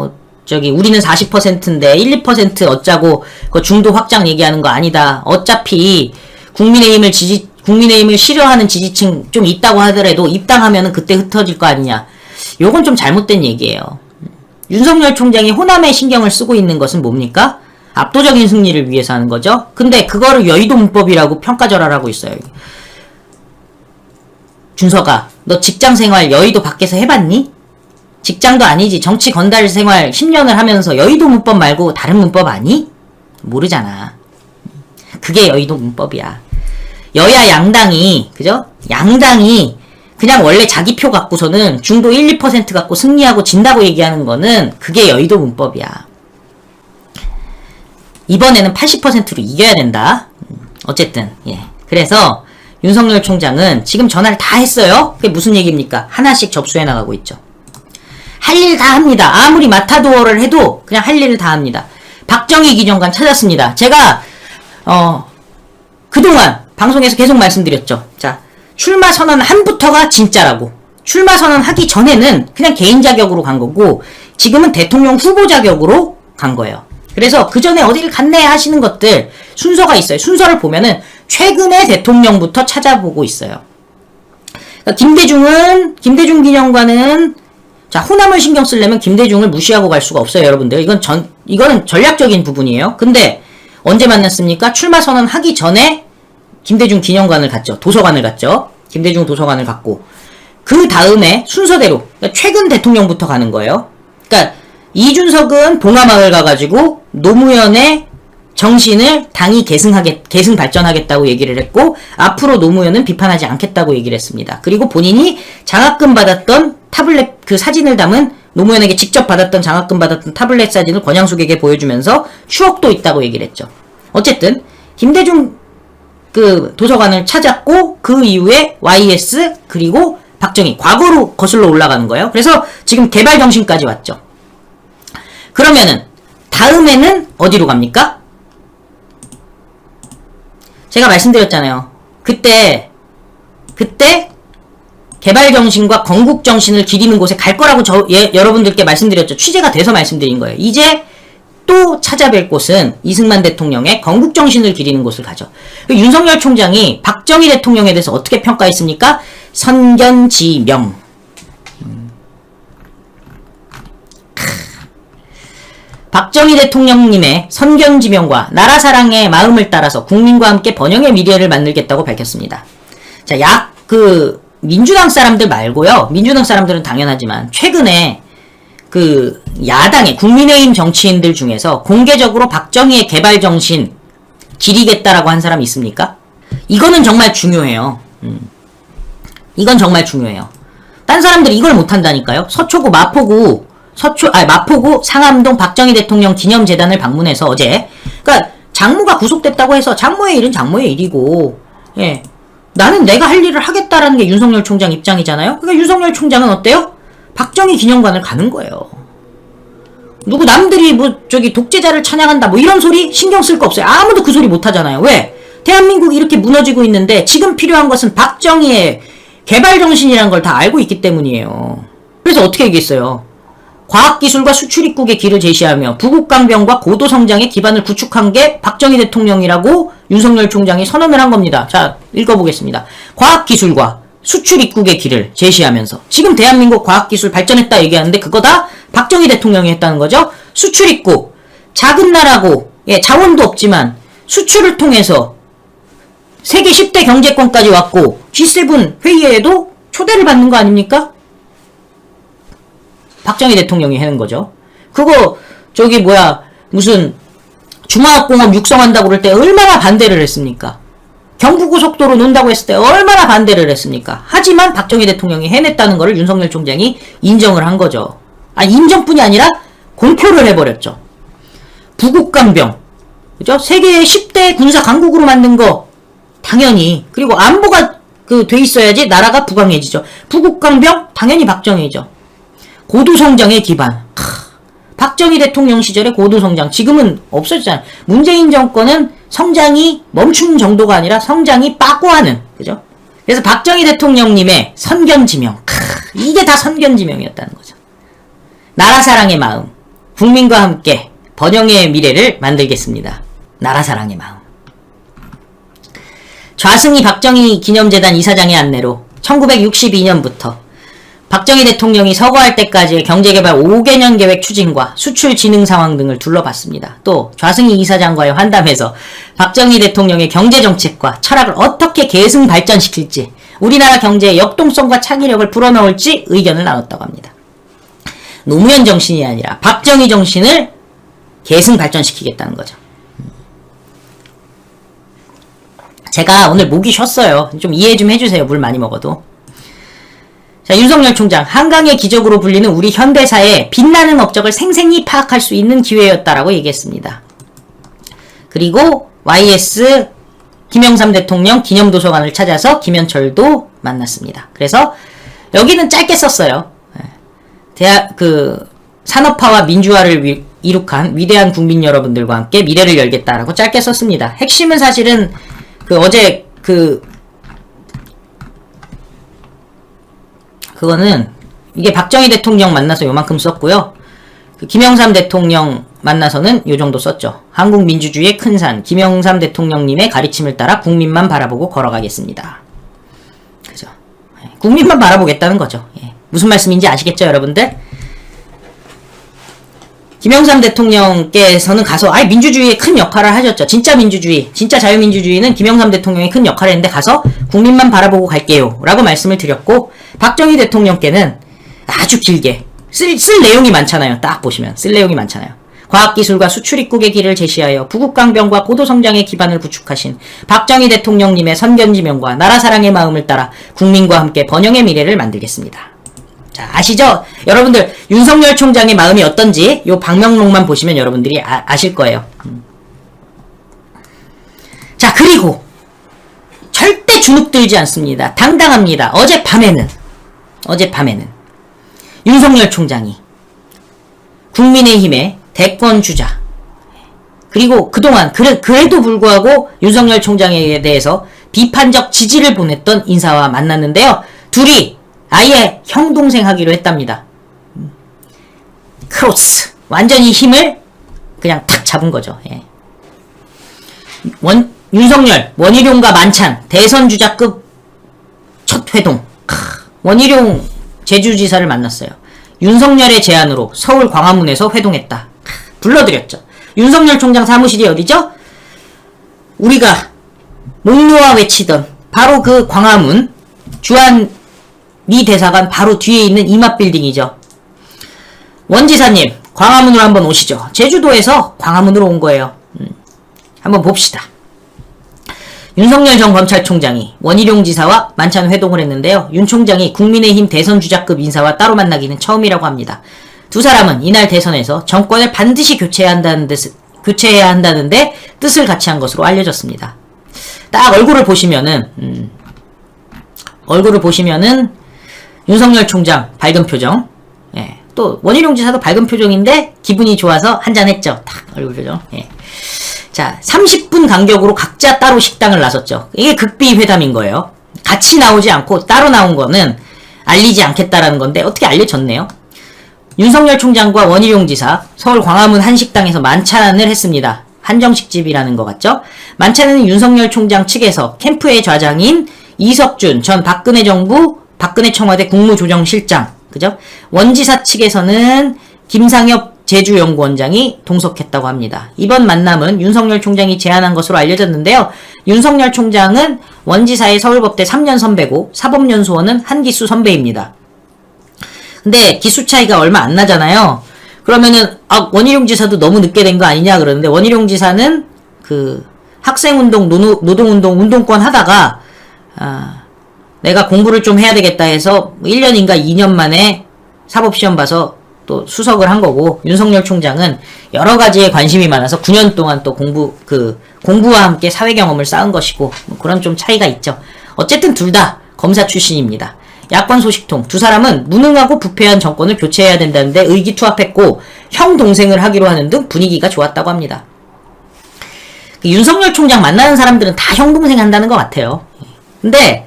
우리는 40%인데 1, 2% 어짜고 그 중도 확장 얘기하는 거 아니다. 어차피 국민의힘을 싫어하는 지지층 좀 있다고 하더라도 입당하면은 그때 흩어질 거 아니냐. 요건 좀 잘못된 얘기예요. 윤석열 총장이 호남에 신경을 쓰고 있는 것은 뭡니까? 압도적인 승리를 위해서 하는 거죠. 근데 그거를 여의도 문법이라고 평가절하를 하고 있어요. 준석아, 너 직장생활 여의도 밖에서 해봤니? 직장도 아니지. 정치 건달 생활 10년을 하면서 여의도 문법 말고 다른 문법 아니? 모르잖아. 그게 여의도 문법이야. 여야 양당이, 그죠? 양당이 그냥 원래 자기 표 갖고서는 중도 1, 2% 갖고 승리하고 진다고 얘기하는 거는 그게 여의도 문법이야. 이번에는 80%로 이겨야 된다. 어쨌든 예. 그래서 윤석열 총장은 지금 전화를 다 했어요. 그게 무슨 얘기입니까? 하나씩 접수해 나가고 있죠. 할 일 다 합니다. 아무리 마타도어를 해도 그냥 할 일을 다 합니다. 박정희 기념관 찾았습니다. 제가 그동안 방송에서 계속 말씀드렸죠. 자, 출마 선언 한부터가 진짜라고. 출마 선언 하기 전에는 그냥 개인 자격으로 간 거고, 지금은 대통령 후보 자격으로 간 거예요. 그래서 그 전에 어디를 갔네 하시는 것들 순서가 있어요. 순서를 보면은 최근에 대통령부터 찾아보고 있어요. 그러니까 김대중 기념관은, 자, 호남을 신경 쓰려면 김대중을 무시하고 갈 수가 없어요, 여러분들. 이거는 전략적인 부분이에요. 근데 언제 만났습니까? 출마 선언 하기 전에 김대중 기념관을 갔죠. 도서관을 갔죠. 김대중 도서관을 갔고, 그 다음에 순서대로 그러니까 최근 대통령부터 가는 거예요. 그러니까 이준석은 봉하마을 가가지고 노무현의 정신을 당이 계승 발전하겠다고 얘기를 했고, 앞으로 노무현은 비판하지 않겠다고 얘기를 했습니다. 그리고 본인이 장학금 받았던 타블렛 그 사진을 담은, 노무현에게 직접 받았던 장학금 받았던 타블렛 사진을 권양숙에게 보여주면서 추억도 있다고 얘기를 했죠. 어쨌든 김대중 그 도서관을 찾았고, 그 이후에 YS 그리고 박정희, 과거로 거슬러 올라가는 거예요. 그래서 지금 개발정신까지 왔죠. 그러면은 다음에는 어디로 갑니까? 제가 말씀드렸잖아요. 그때 개발정신과 건국정신을 기리는 곳에 갈 거라고 여러분들께 말씀드렸죠. 취재가 돼서 말씀드린 거예요. 이제 또 찾아뵐 곳은 이승만 대통령의 건국정신을 기리는 곳을 가죠. 윤석열 총장이 박정희 대통령에 대해서 어떻게 평가했습니까? 선견지명. 박정희 대통령님의 선견지명과 나라사랑의 마음을 따라서 국민과 함께 번영의 미래를 만들겠다고 밝혔습니다. 자, 민주당 사람들 말고요. 민주당 사람들은 당연하지만 최근에 그 야당의 국민의힘 정치인들 중에서 공개적으로 박정희의 개발정신 기리겠다라고 한 사람이 있습니까? 이거는 정말 중요해요. 이건 정말 중요해요. 딴 사람들이 이걸 못한다니까요. 마포구 상암동 박정희 대통령 기념재단을 방문해서 어제, 그러니까 장모가 구속됐다고 해서 장모의 일은 장모의 일이고, 예, 나는 내가 할 일을 하겠다라는 게 윤석열 총장 입장이잖아요. 그러니까 윤석열 총장은 어때요? 박정희 기념관을 가는 거예요. 남들이 독재자를 찬양한다 이런 소리 신경 쓸 거 없어요. 아무도 그 소리 못 하잖아요. 왜? 대한민국이 이렇게 무너지고 있는데 지금 필요한 것은 박정희의 개발 정신이라는 걸 다 알고 있기 때문이에요. 그래서 어떻게 얘기했어요? 과학기술과 수출 입국의 길을 제시하며 부국강병과 고도성장의 기반을 구축한 게 박정희 대통령이라고 윤석열 총장이 선언을 한 겁니다. 자, 읽어보겠습니다. 과학기술과 수출 입국의 길을 제시하면서 지금 대한민국 과학기술 발전했다 얘기하는데 그거 다 박정희 대통령이 했다는 거죠. 수출 입국, 작은 나라고 자원도 없지만 수출을 통해서 세계 10대 경제권까지 왔고 G7 회의에도 초대를 받는 거 아닙니까? 박정희 대통령이 하는 거죠. 그거 무슨 중화학공업 육성한다고 그럴 때 얼마나 반대를 했습니까? 경부고속도로 논다고 했을 때 얼마나 반대를 했습니까? 하지만 박정희 대통령이 해냈다는 것을 윤석열 총장이 인정을 한 거죠. 아니, 인정뿐이 아니라 공표를 해버렸죠. 부국강병, 그죠? 세계의 10대 군사 강국으로 만든 거 당연히, 그리고 안보가 돼 있어야지 나라가 부강해지죠. 부국강병 당연히 박정희죠. 고도성장의 기반. 박정희 대통령 시절의 고도성장. 지금은 없어지잖아요. 문재인 정권은 성장이 멈춘 정도가 아니라 성장이 빠꾸하는. 그죠? 그래서 박정희 대통령님의 선견지명. 이게 다 선견지명이었다는 거죠. 나라 사랑의 마음. 국민과 함께 번영의 미래를 만들겠습니다. 나라 사랑의 마음. 좌승희 박정희 기념재단 이사장의 안내로 1962년부터 박정희 대통령이 서거할 때까지의 경제개발 5개년 계획 추진과 수출 진흥 상황 등을 둘러봤습니다. 또 좌승희 이사장과의 환담에서 박정희 대통령의 경제정책과 철학을 어떻게 계승 발전시킬지, 우리나라 경제의 역동성과 창의력을 불어넣을지 의견을 나눴다고 합니다. 노무현 정신이 아니라 박정희 정신을 계승 발전시키겠다는 거죠. 제가 오늘 목이 쉬었어요. 좀 이해 좀 해주세요. 물 많이 먹어도. 자, 윤석열 총장, 한강의 기적으로 불리는 우리 현대사의 빛나는 업적을 생생히 파악할 수 있는 기회였다라고 얘기했습니다. 그리고 YS 김영삼 대통령 기념도서관을 찾아서 김현철도 만났습니다. 그래서 여기는 짧게 썼어요. 산업화와 민주화를 이룩한 위대한 국민 여러분들과 함께 미래를 열겠다라고 짧게 썼습니다. 핵심은 사실은 어제 그거는 이게 박정희 대통령 만나서 요만큼 썼고요. 김영삼 대통령 만나서는 요 정도 썼죠. 한국 민주주의의 큰 산, 김영삼 대통령님의 가르침을 따라 국민만 바라보고 걸어가겠습니다. 그죠? 국민만 바라보겠다는 거죠. 예. 무슨 말씀인지 아시겠죠, 여러분들? 김영삼 대통령께서는 가서 민주주의의 큰 역할을 하셨죠. 진짜 민주주의, 진짜 자유민주주의는 김영삼 대통령이 큰 역할을 했는데 가서 국민만 바라보고 갈게요 라고 말씀을 드렸고, 박정희 대통령께는 아주 길게 쓸 내용이 많잖아요. 딱 보시면 쓸 내용이 많잖아요. 과학기술과 수출 입국의 길을 제시하여 부국강병과 고도성장의 기반을 구축하신 박정희 대통령님의 선견지명과 나라 사랑의 마음을 따라 국민과 함께 번영의 미래를 만들겠습니다. 자, 아시죠? 여러분들 윤석열 총장의 마음이 어떤지 요 방명록만 보시면 여러분들이 아실 거예요. 자, 그리고 절대 주눅들지 않습니다. 당당합니다. 어젯밤에는 윤석열 총장이 국민의힘의 대권주자, 그리고 그동안 그래도 불구하고 윤석열 총장에 대해서 비판적 지지를 보냈던 인사와 만났는데요. 둘이 아예 형동생 하기로 했답니다. 크로스. 완전히 힘을 그냥 탁 잡은 거죠. 예. 윤석열, 원희룡과 만찬, 대선주자급 첫 회동. 원희룡 제주지사를 만났어요. 윤석열의 제안으로 서울 광화문에서 회동했다. 불러드렸죠. 윤석열 총장 사무실이 어디죠? 우리가 목놓아 외치던 바로 그 광화문 주한 미 대사관 바로 뒤에 있는 이맛빌딩이죠. 원지사님, 광화문으로 한번 오시죠. 제주도에서 광화문으로 온 거예요. 한번 봅시다. 윤석열 전 검찰총장이 원희룡 지사와 만찬 회동을 했는데요. 윤 총장이 국민의힘 대선주자급 인사와 따로 만나기는 처음이라고 합니다. 두 사람은 이날 대선에서 정권을 반드시 교체해야 한다는데 뜻을 같이 한 것으로 알려졌습니다. 딱 얼굴을 보시면은 윤석열 총장 밝은 표정, 예. 또 원희룡 지사도 밝은 표정인데 기분이 좋아서 한잔했죠. 딱 얼굴 표정. 예. 자, 30분 간격으로 각자 따로 식당을 나섰죠. 이게 극비 회담인 거예요. 같이 나오지 않고 따로 나온 거는 알리지 않겠다라는 건데 어떻게 알려졌네요. 윤석열 총장과 원희룡 지사 서울 광화문 한식당에서 만찬을 했습니다. 한정식집이라는 것 같죠? 만찬에는 윤석열 총장 측에서 캠프의 좌장인 이석준 전 박근혜 정부 박근혜 청와대 국무조정실장, 그죠? 원지사 측에서는 김상엽 제주연구원장이 동석했다고 합니다. 이번 만남은 윤석열 총장이 제안한 것으로 알려졌는데요. 윤석열 총장은 원지사의 서울법대 3년 선배고 사법연수원은 한기수 선배입니다. 근데 기수 차이가 얼마 안 나잖아요. 그러면은 원희룡 지사도 너무 늦게 된 거 아니냐 그러는데, 원희룡 지사는 그 학생운동, 노동운동, 운동권 하다가 내가 공부를 좀 해야 되겠다 해서 1년인가 2년 만에 사법시험 봐서 또 수석을 한 거고, 윤석열 총장은 여러 가지에 관심이 많아서 9년 동안 또 공부와 함께 사회 경험을 쌓은 것이고, 뭐 그런 좀 차이가 있죠. 어쨌든 둘 다 검사 출신입니다. 야권 소식통 두 사람은 무능하고 부패한 정권을 교체해야 된다는데 의기투합했고 형 동생을 하기로 하는 등 분위기가 좋았다고 합니다. 윤석열 총장 만나는 사람들은 다 형 동생 한다는 것 같아요. 근데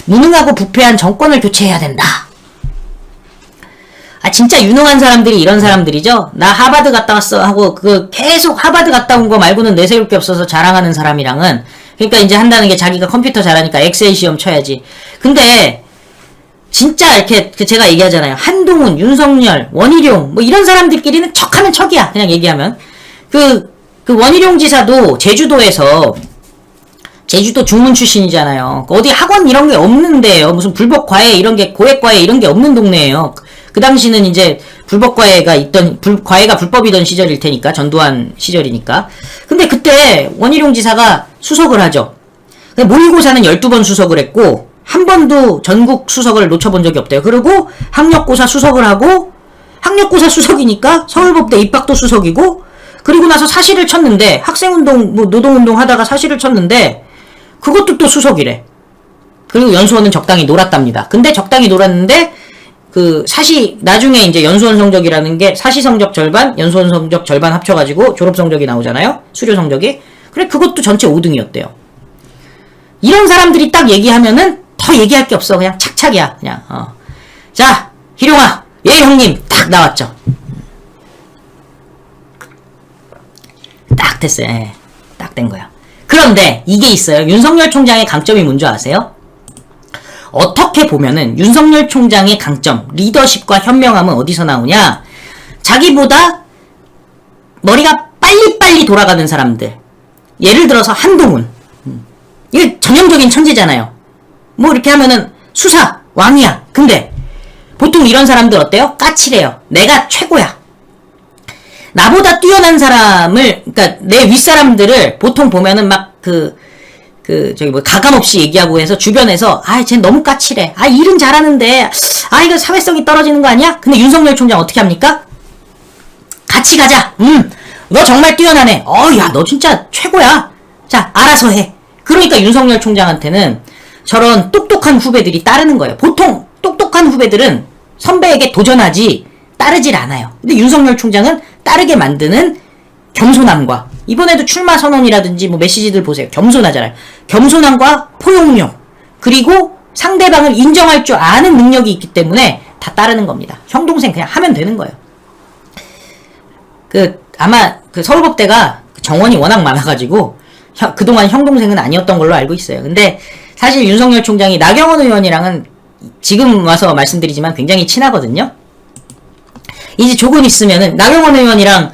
무능하고 부패한 정권을 교체해야 된다. 진짜 유능한 사람들이 이런 사람들이죠. 나 하버드 갔다 왔어 하고 계속 하버드 갔다 온 거 말고는 내세울 게 없어서 자랑하는 사람이랑은, 그러니까 이제 한다는 게 자기가 컴퓨터 잘하니까 엑셀 시험 쳐야지. 근데 진짜 이렇게 제가 얘기하잖아요. 한동훈, 윤석열, 원희룡 뭐 이런 사람들끼리는 척하면 척이야. 그냥 얘기하면. 그 원희룡 지사도 제주도에서, 제주도 중문 출신이잖아요. 어디 학원 이런 게 없는데요. 무슨 불법과외 이런 게, 고액과외 이런 게 없는 동네예요. 그 당시는 이제 과외가 불법이던 시절일 테니까, 전두환 시절이니까. 근데 그때 원희룡 지사가 수석을 하죠. 모의고사는 12번 수석을 했고, 한 번도 전국 수석을 놓쳐본 적이 없대요. 그리고 학력고사 수석을 하고, 학력고사 수석이니까 서울법대 입학도 수석이고, 그리고 나서 사시를 쳤는데, 학생운동, 노동운동 하다가 사시를 쳤는데, 그것도 또 수석이래. 그리고 연수원은 적당히 놀았답니다. 근데 적당히 놀았는데, 나중에 이제 연수원 성적이라는 게 사시 성적 절반, 연수원 성적 절반 합쳐가지고 졸업 성적이 나오잖아요? 수료 성적이. 그래, 그것도 전체 5등이었대요. 이런 사람들이 딱 얘기하면은 더 얘기할 게 없어. 그냥 착착이야. 그냥, 자, 희룡아. 예, 형님. 딱 나왔죠. 딱 됐어요. 예, 딱 된 거야. 그런데 이게 있어요. 윤석열 총장의 강점이 뭔지 아세요? 어떻게 보면은 윤석열 총장의 강점, 리더십과 현명함은 어디서 나오냐? 자기보다 머리가 빨리빨리 돌아가는 사람들. 예를 들어서 한동훈. 이게 전형적인 천재잖아요. 뭐 이렇게 하면은 수사 왕이야. 근데 보통 이런 사람들 어때요? 까칠해요. 내가 최고야. 나보다 뛰어난 사람을, 그러니까 내 윗사람들을 보통 보면은 막 가감 없이 얘기하고 해서 주변에서, 쟤 너무 까칠해. 일은 잘하는데, 이거 사회성이 떨어지는 거 아니야? 근데 윤석열 총장 어떻게 합니까? 같이 가자. 너 정말 뛰어나네. 야, 너 진짜 최고야. 자, 알아서 해. 그러니까 윤석열 총장한테는 저런 똑똑한 후배들이 따르는 거예요. 보통 똑똑한 후배들은 선배에게 도전하지 따르질 않아요. 근데 윤석열 총장은 따르게 만드는 겸손함과, 이번에도 출마 선언이라든지 뭐 메시지들 보세요. 겸손하잖아요. 겸손함과 포용력, 그리고 상대방을 인정할 줄 아는 능력이 있기 때문에 다 따르는 겁니다. 형 동생 그냥 하면 되는 거예요. 아마 서울법대가 정원이 워낙 많아가지고 그동안 형 동생은 아니었던 걸로 알고 있어요. 근데 사실 윤석열 총장이 나경원 의원이랑은 지금 와서 말씀드리지만 굉장히 친하거든요. 이제 조금 있으면은 나경원 의원이랑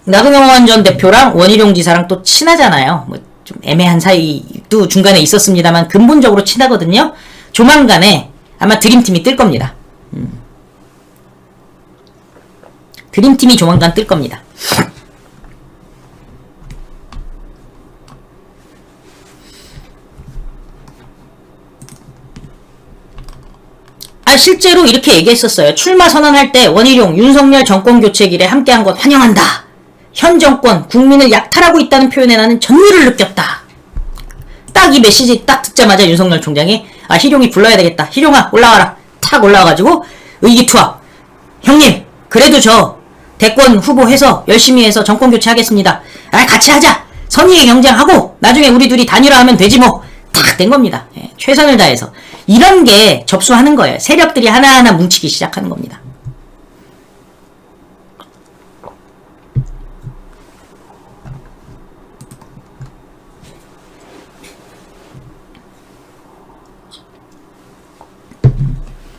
나경원 전 대표랑 원희룡 지사랑 또 친하잖아요. 뭐 좀 애매한 사이도 중간에 있었습니다만 근본적으로 친하거든요. 조만간에 아마 드림팀이 뜰 겁니다. 드림팀이 조만간 뜰 겁니다. 실제로 이렇게 얘기했었어요. 출마 선언할 때 원희룡, 윤석열 정권 교체 길에 함께한 것 환영한다. 현 정권, 국민을 약탈하고 있다는 표현에 나는 전율을 느꼈다. 딱 이 메시지 딱 듣자마자 윤석열 총장이 희룡이 불러야 되겠다. 희룡아 올라와라. 탁 올라와가지고 의기투합. 형님 그래도 저 대권 후보 해서 열심히 해서 정권 교체하겠습니다. 같이 하자. 선의의 경쟁하고 나중에 우리 둘이 단일화하면 되지 뭐. 탁 된 겁니다. 예, 최선을 다해서. 이런 게 접수하는 거예요. 세력들이 하나하나 뭉치기 시작하는 겁니다.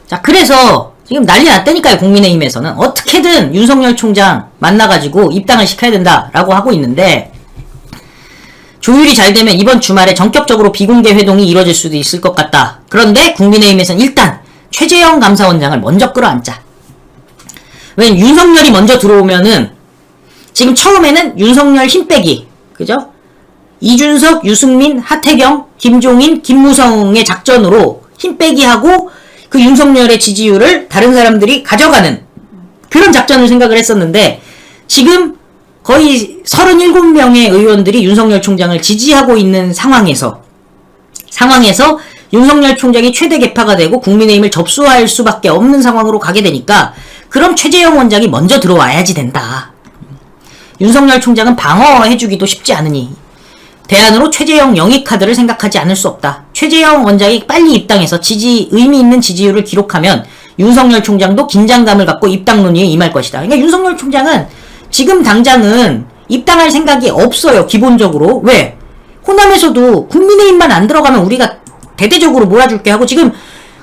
자, 그래서 지금 난리 났다니까요. 국민의힘에서는 어떻게든 윤석열 총장 만나가지고 입당을 시켜야 된다라고 하고 있는데, 조율이 잘 되면 이번 주말에 전격적으로 비공개 회동이 이루어질 수도 있을 것 같다. 그런데 국민의힘에서는 일단 최재형 감사원장을 먼저 끌어안자. 왜냐면 윤석열이 먼저 들어오면은 지금 처음에는 윤석열 힘 빼기, 그죠? 이준석, 유승민, 하태경, 김종인, 김무성의 작전으로 힘 빼기 하고 그 윤석열의 지지율을 다른 사람들이 가져가는 그런 작전을 생각을 했었는데, 지금 거의 37명의 의원들이 윤석열 총장을 지지하고 있는 상황에서 윤석열 총장이 최대 개파가 되고 국민의힘을 접수할 수밖에 없는 상황으로 가게 되니까, 그럼 최재형 원장이 먼저 들어와야지 된다. 윤석열 총장은 방어해주기도 쉽지 않으니 대안으로 최재형 영입 카드를 생각하지 않을 수 없다. 최재형 원장이 빨리 입당해서 의미 있는 지지율을 기록하면 윤석열 총장도 긴장감을 갖고 입당 논의에 임할 것이다. 그러니까 윤석열 총장은 지금 당장은 입당할 생각이 없어요. 기본적으로. 왜? 호남에서도 국민의힘만 안 들어가면 우리가 대대적으로 몰아줄게 하고, 지금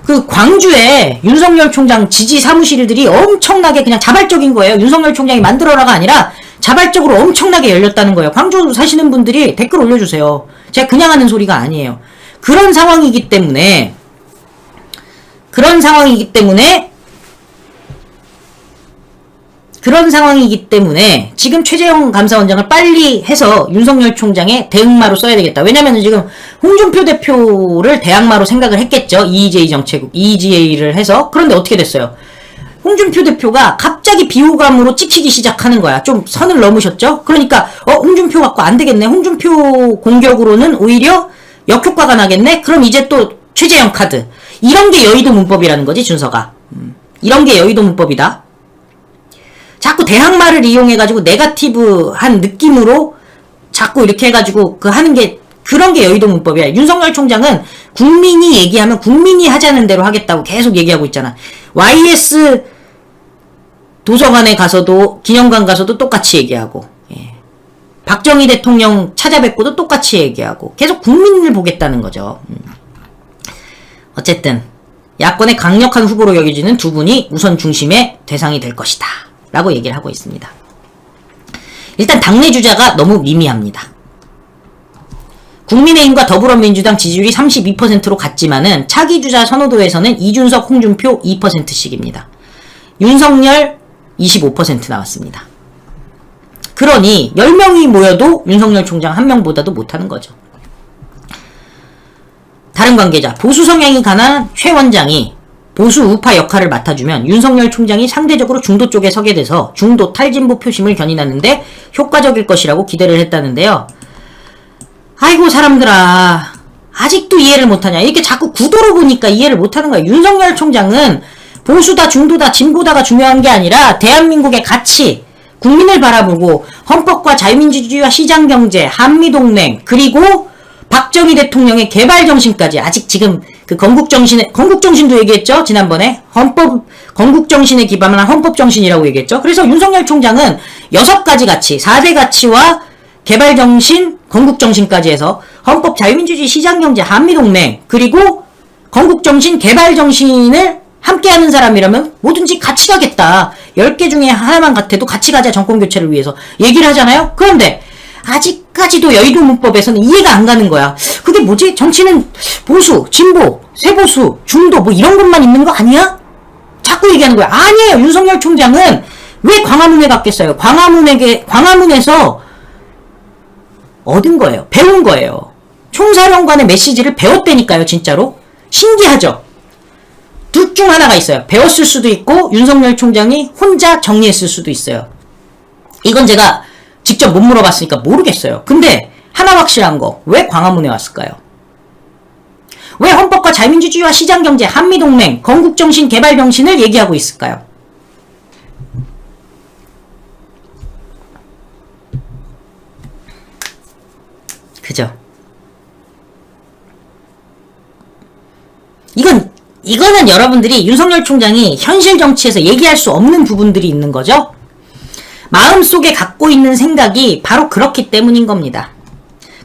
그 광주에 윤석열 총장 지지 사무실들이 엄청나게 그냥 자발적인 거예요. 윤석열 총장이 만들어라가 아니라 자발적으로 엄청나게 열렸다는 거예요. 광주 사시는 분들이 댓글 올려주세요. 제가 그냥 하는 소리가 아니에요. 그런 상황이기 때문에 지금 최재형 감사원장을 빨리 해서 윤석열 총장의 대응마로 써야 되겠다. 왜냐면 지금 홍준표 대표를 대항마로 생각을 했겠죠. EEJ 정책, EEJ를 해서. 그런데 어떻게 됐어요? 홍준표 대표가 갑자기 비호감으로 찍히기 시작하는 거야. 좀 선을 넘으셨죠? 그러니까 홍준표 갖고 안 되겠네. 홍준표 공격으로는 오히려 역효과가 나겠네. 그럼 이제 또 최재형 카드. 이런 게 여의도 문법이라는 거지, 준서가. 이런 게 여의도 문법이다. 자꾸 대항마를 이용해가지고 네거티브한 느낌으로 자꾸 이렇게 해가지고 하는 게, 그런 게 여의도 문법이야. 윤석열 총장은 국민이 얘기하면 국민이 하자는 대로 하겠다고 계속 얘기하고 있잖아. YS 도서관에 가서도, 기념관 가서도 똑같이 얘기하고, 예. 박정희 대통령 찾아뵙고도 똑같이 얘기하고, 계속 국민을 보겠다는 거죠. 어쨌든 야권의 강력한 후보로 여겨지는 두 분이 우선 중심의 대상이 될 것이다 라고 얘기를 하고 있습니다. 일단 당내 주자가 너무 미미합니다. 국민의힘과 더불어민주당 지지율이 32%로 같지만은 차기 주자 선호도에서는 이준석, 홍준표 2%씩입니다. 윤석열 25% 나왔습니다. 그러니 10명이 모여도 윤석열 총장 1명보다도 못하는 거죠. 다른 관계자, 보수 성향이 강한 최 원장이 보수 우파 역할을 맡아주면 윤석열 총장이 상대적으로 중도 쪽에 서게 돼서 중도 탈진보 표심을 견인하는데 효과적일 것이라고 기대를 했다는데요. 아이고 사람들아, 아직도 이해를 못하냐. 이렇게 자꾸 구도로 보니까 이해를 못하는 거야. 윤석열 총장은 보수다 중도다 진보다가 중요한 게 아니라 대한민국의 가치, 국민을 바라보고 헌법과 자유민주주의와 시장경제, 한미동맹, 그리고 박정희 대통령의 개발정신까지, 아직 지금 그 건국정신도 얘기했죠? 지난번에. 건국정신에 기반한 헌법정신이라고 얘기했죠? 그래서 윤석열 총장은 6가지 가치, 4대 가치와 개발정신, 건국정신까지 해서 헌법, 자유민주주의, 시장경제, 한미동맹, 그리고 건국정신, 개발정신을 함께하는 사람이라면 뭐든지 같이 가겠다. 10개 중에 하나만 같아도 같이 가자, 정권교체를 위해서 얘기를 하잖아요? 그런데 아직까지도 여의도 문법에서는 이해가 안 가는 거야. 그게 뭐지? 정치는 보수, 진보, 세보수, 중도 뭐 이런 것만 있는 거 아니야? 자꾸 얘기하는 거야. 아니에요. 윤석열 총장은 왜 광화문에 갔겠어요? 광화문에서 얻은 거예요. 배운 거예요. 총사령관의 메시지를 배웠다니까요. 진짜로. 신기하죠? 둘 중 하나가 있어요. 배웠을 수도 있고 윤석열 총장이 혼자 정리했을 수도 있어요. 이건 제가 직접 못 물어봤으니까 모르겠어요. 근데 하나 확실한 거, 왜 광화문에 왔을까요? 왜 헌법과 자유민주주의와 시장경제, 한미동맹, 건국정신, 개발정신을 얘기하고 있을까요? 그죠? 이거는 여러분들이 윤석열 총장이 현실 정치에서 얘기할 수 없는 부분들이 있는 거죠. 마음속에 갖고 있는 생각이 바로 그렇기 때문인 겁니다.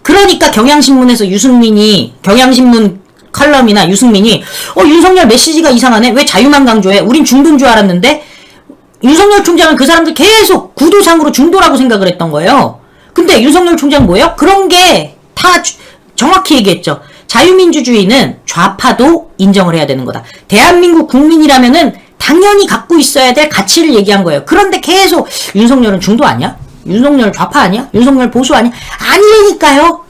그러니까 경향신문에서 경향신문 칼럼이나 유승민이 윤석열 메시지가 이상하네? 왜 자유만 강조해? 우린 중도인 줄 알았는데? 윤석열 총장은 그 사람들 계속 구도상으로 중도라고 생각을 했던 거예요. 근데 윤석열 총장 뭐예요? 그런 게 다 정확히 얘기했죠. 자유민주주의는 좌파도 인정을 해야 되는 거다. 대한민국 국민이라면은 당연히 갖고 있어야 될 가치를 얘기한 거예요. 그런데 계속 윤석열은 중도 아니야? 윤석열 좌파 아니야? 윤석열 보수 아니야? 아니니까요.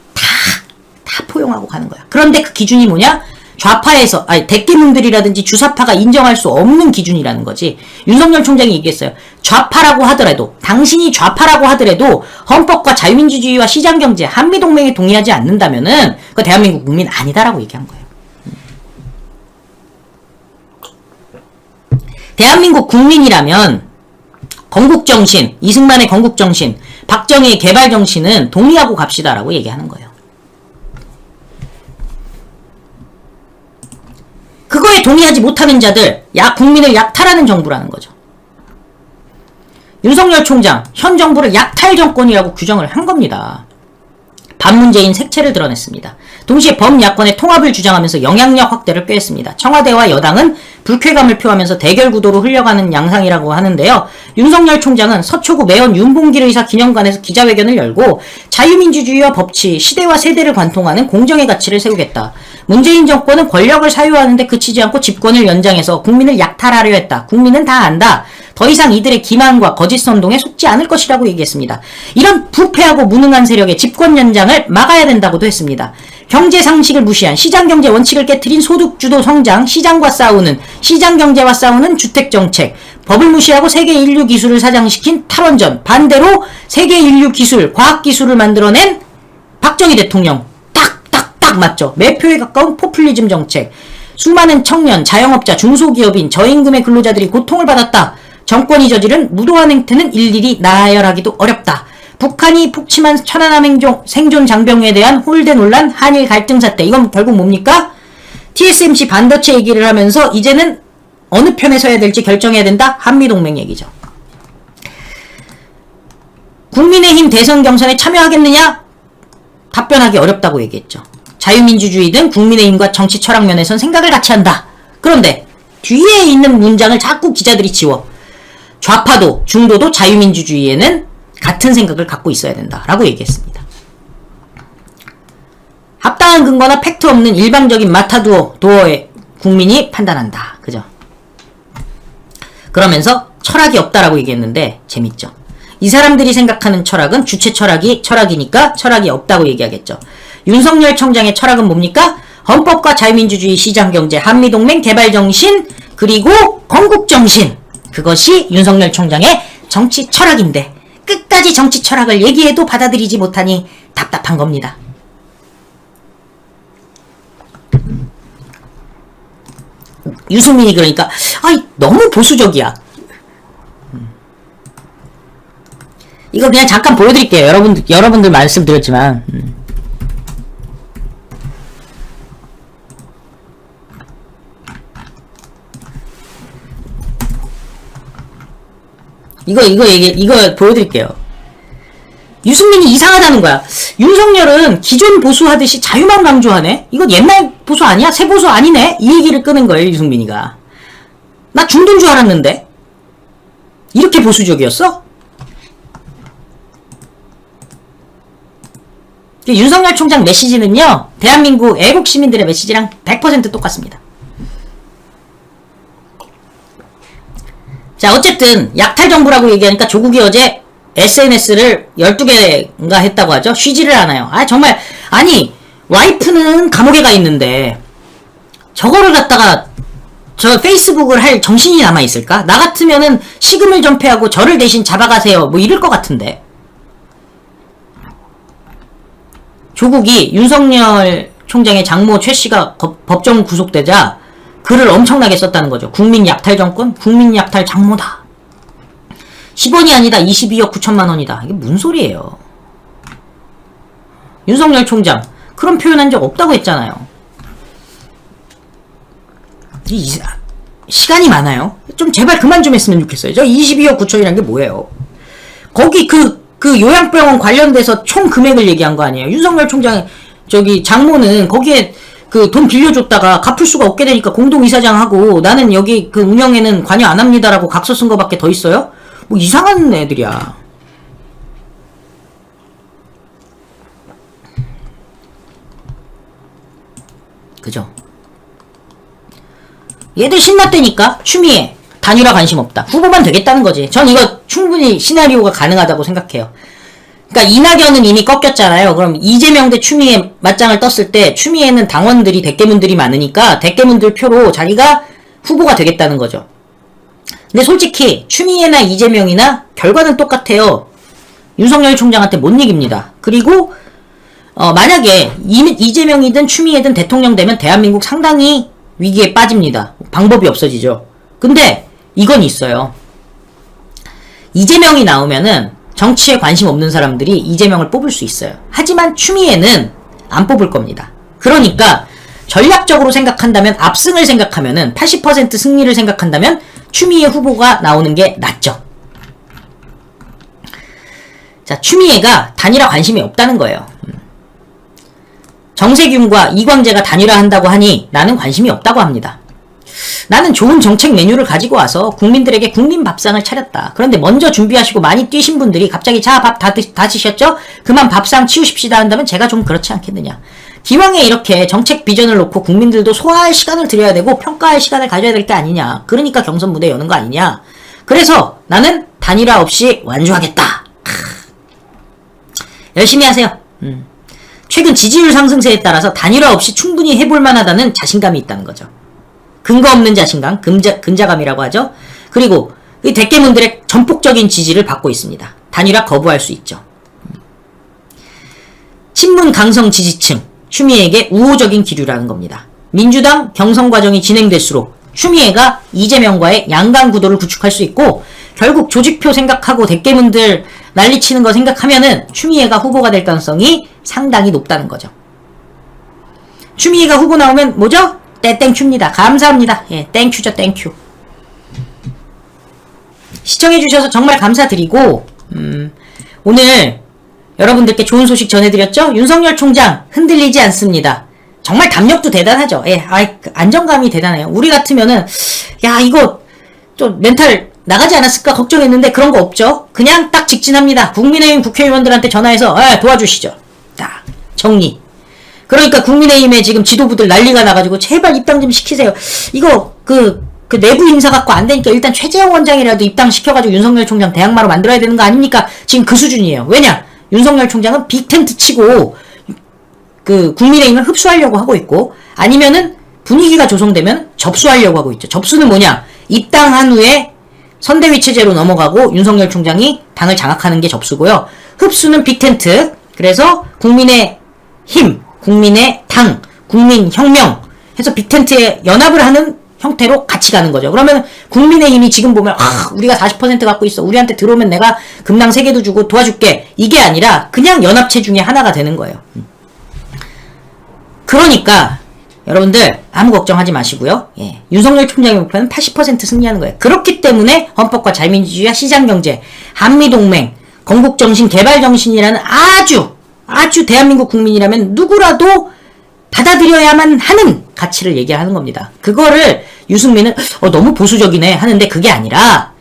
다 포용하고 가는 거야. 그런데 그 기준이 뭐냐? 좌파에서, 대깨문들이라든지 주사파가 인정할 수 없는 기준이라는 거지. 윤석열 총장이 얘기했어요. 좌파라고 하더라도, 당신이 좌파라고 하더라도 헌법과 자유민주주의와 시장경제, 한미동맹에 동의하지 않는다면은 그 대한민국 국민 아니다라고 얘기한 거예요. 대한민국 국민이라면 건국정신, 이승만의 건국정신, 박정희의 개발정신은 동의하고 갑시다라고 얘기하는 거예요. 그거에 동의하지 못하는 자들, 국민을 약탈하는 정부라는 거죠. 윤석열 총장, 현 정부를 약탈 정권이라고 규정을 한 겁니다. 반문재인 색채를 드러냈습니다. 동시에 범야권의 통합을 주장하면서 영향력 확대를 꾀했습니다. 청와대와 여당은 불쾌감을 표하면서 대결 구도로 흘러가는 양상이라고 하는데요. 윤석열 총장은 서초구 매원 윤봉길 의사 기념관에서 기자회견을 열고 자유민주주의와 법치, 시대와 세대를 관통하는 공정의 가치를 세우겠다. 문재인 정권은 권력을 사유하는데 그치지 않고 집권을 연장해서 국민을 약탈하려 했다. 국민은 다 안다. 더 이상 이들의 기만과 거짓 선동에 속지 않을 것이라고 얘기했습니다. 이런 부패하고 무능한 세력의 집권 연장을 막아야 된다고도 했습니다. 경제 상식을 무시한 시장경제 원칙을 깨트린 소득주도 성장, 시장과 싸우는, 시장경제와 싸우는 주택정책, 법을 무시하고 세계 인류 기술을 사장시킨 탈원전, 반대로 세계 인류 기술, 과학기술을 만들어낸 박정희 대통령, 딱 맞죠. 매표에 가까운 포퓰리즘 정책, 수많은 청년, 자영업자, 중소기업인, 저임금의 근로자들이 고통을 받았다. 정권이 저지른 무도한 행태는 일일이 나열하기도 어렵다. 북한이 폭침한 천안함 생존 장병에 대한 홀대 논란, 한일 갈등 사태. 이건 결국 뭡니까? TSMC 반도체 얘기를 하면서 이제는 어느 편에 서야 될지 결정해야 된다? 한미동맹 얘기죠. 국민의힘 대선 경선에 참여하겠느냐? 답변하기 어렵다고 얘기했죠. 자유민주주의든 국민의힘과 정치 철학 면에선 생각을 같이 한다. 그런데 뒤에 있는 문장을 자꾸 기자들이 지워. 좌파도 중도도 자유민주주의에는 같은 생각을 갖고 있어야 된다라고 얘기했습니다. 합당한 근거나 팩트 없는 일방적인 마타도어의 국민이 판단한다. 그죠? 그러면서 철학이 없다라고 얘기했는데 재밌죠? 이 사람들이 생각하는 철학은 주체 철학이 철학이니까 철학이 없다고 얘기하겠죠. 윤석열 총장의 철학은 뭡니까? 헌법과 자유민주주의, 시장경제, 한미동맹, 개발정신, 그리고 건국정신. 그것이 윤석열 총장의 정치 철학인데 끝까지 정치 철학을 얘기해도 받아들이지 못하니 답답한 겁니다. 유승민이 그러니까 너무 보수적이야. 이거 그냥 잠깐 보여드릴게요. 여러분들 말씀드렸지만 이거 보여드릴게요. 유승민이 이상하다는 거야. 윤석열은 기존 보수 하듯이 자유만 강조하네? 이건 옛날 보수 아니야? 새 보수 아니네? 이 얘기를 끄는 거예요, 유승민이가. 나 중도인 줄 알았는데? 이렇게 보수적이었어? 윤석열 총장 메시지는요, 대한민국 애국 시민들의 메시지랑 100% 똑같습니다. 자, 어쨌든 약탈 정부라고 얘기하니까 조국이 어제 SNS를 12개인가 했다고 하죠. 쉬지를 않아요. 정말 와이프는 감옥에 가 있는데 저거를 갖다가 저 페이스북을 할 정신이 남아있을까? 나 같으면은 식음을 전폐하고 저를 대신 잡아가세요 뭐 이럴 것 같은데. 조국이 윤석열 총장의 장모 최씨가 법정 구속되자 글을 엄청나게 썼다는 거죠. 국민 약탈 정권, 국민 약탈 장모다. 10원이 아니다. 22억 9천만 원이다. 이게 무슨 소리예요. 윤석열 총장 그런 표현한 적 없다고 했잖아요. 시간이 많아요. 좀 제발 그만 좀 했으면 좋겠어요. 저 22억 9천이라는 게 뭐예요? 거기 그 요양병원 관련돼서 총 금액을 얘기한 거 아니에요? 윤석열 총장 장모는 거기에 그 돈 빌려줬다가 갚을 수가 없게 되니까 공동이사장하고 나는 여기 그 운영에는 관여 안 합니다라고 각서 쓴 거밖에 더 있어요? 뭐 이상한 애들이야. 그죠? 얘들 신났다니까? 추미애 단일화 관심 없다. 후보만 되겠다는 거지. 전 이거 충분히 시나리오가 가능하다고 생각해요. 그러니까 이낙연은 이미 꺾였잖아요. 그럼 이재명 대 추미애 맞짱을 떴을 때 추미애는 당원들이 대깨문들이 많으니까 대깨문들 표로 자기가 후보가 되겠다는 거죠. 근데 솔직히 추미애나 이재명이나 결과는 똑같아요. 윤석열 총장한테 못 이깁니다. 그리고 만약에 이재명이든 추미애든 대통령 되면 대한민국 상당히 위기에 빠집니다. 방법이 없어지죠. 근데 이건 있어요. 이재명이 나오면은 정치에 관심 없는 사람들이 이재명을 뽑을 수 있어요. 하지만 추미애는 안 뽑을 겁니다. 그러니까 전략적으로 생각한다면, 압승을 생각하면은 80% 승리를 생각한다면 추미애 후보가 나오는 게 낫죠. 자, 추미애가 단일화 관심이 없다는 거예요. 정세균과 이광재가 단일화한다고 하니 나는 관심이 없다고 합니다. 나는 좋은 정책 메뉴를 가지고 와서 국민들에게 국민 밥상을 차렸다. 그런데 먼저 준비하시고 많이 뛰신 분들이 갑자기 자, 밥 다 드셨죠? 그만 밥상 치우십시다 한다면 제가 좀 그렇지 않겠느냐. 기왕에 이렇게 정책 비전을 놓고 국민들도 소화할 시간을 드려야 되고 평가할 시간을 가져야 될 게 아니냐. 그러니까 경선 무대 여는 거 아니냐. 그래서 나는 단일화 없이 완주하겠다. 열심히 하세요. 최근 지지율 상승세에 따라서 단일화 없이 충분히 해볼 만하다는 자신감이 있다는 거죠. 근거 없는 자신감, 근자감이라고 하죠. 그리고 이 대깨문들의 전폭적인 지지를 받고 있습니다. 단일화 거부할 수 있죠. 친문 강성 지지층, 추미애에게 우호적인 기류라는 겁니다. 민주당 경선 과정이 진행될수록 추미애가 이재명과의 양강 구도를 구축할 수 있고, 결국 조직표 생각하고 대깨문들 난리치는 거 생각하면은 추미애가 후보가 될 가능성이 상당히 높다는 거죠. 추미애가 후보 나오면 뭐죠? 땡큐입니다. 감사합니다. 예, 땡큐죠, 땡큐. 시청해주셔서 정말 감사드리고, 오늘 여러분들께 좋은 소식 전해드렸죠? 윤석열 총장 흔들리지 않습니다. 정말 담력도 대단하죠. 예, 안정감이 대단해요. 우리 같으면은, 야, 이거 좀 멘탈 나가지 않았을까 걱정했는데 그런 거 없죠? 그냥 딱 직진합니다. 국민의힘 국회의원들한테 전화해서, 도와주시죠. 딱, 정리. 그러니까 국민의힘에 지금 지도부들 난리가 나가지고 제발 입당 좀 시키세요. 이거 그 내부 인사 갖고 안 되니까 일단 최재형 원장이라도 입당 시켜가지고 윤석열 총장 대항마로 만들어야 되는 거 아닙니까? 지금 그 수준이에요. 왜냐? 윤석열 총장은 빅텐트 치고 그 국민의힘을 흡수하려고 하고 있고, 아니면은 분위기가 조성되면 접수하려고 하고 있죠. 접수는 뭐냐? 입당한 후에 선대위 체제로 넘어가고 윤석열 총장이 당을 장악하는 게 접수고요. 흡수는 빅텐트. 그래서 국민의힘, 국민의 당, 국민혁명 해서 빅텐트에 연합을 하는 형태로 같이 가는 거죠. 그러면 국민의힘이 지금 보면 우리가 40% 갖고 있어. 우리한테 들어오면 내가 금당 3개도 주고 도와줄게. 이게 아니라 그냥 연합체 중에 하나가 되는 거예요. 그러니까 여러분들 아무 걱정하지 마시고요. 예, 윤석열 총장의 목표는 80% 승리하는 거예요. 그렇기 때문에 헌법과 자유민주주의와 시장경제, 한미동맹, 건국정신, 개발정신이라는 아주 대한민국 국민이라면 누구라도 받아들여야만 하는 가치를 얘기하는 겁니다. 그거를 유승민은 너무 보수적이네 하는데 그게 아니라,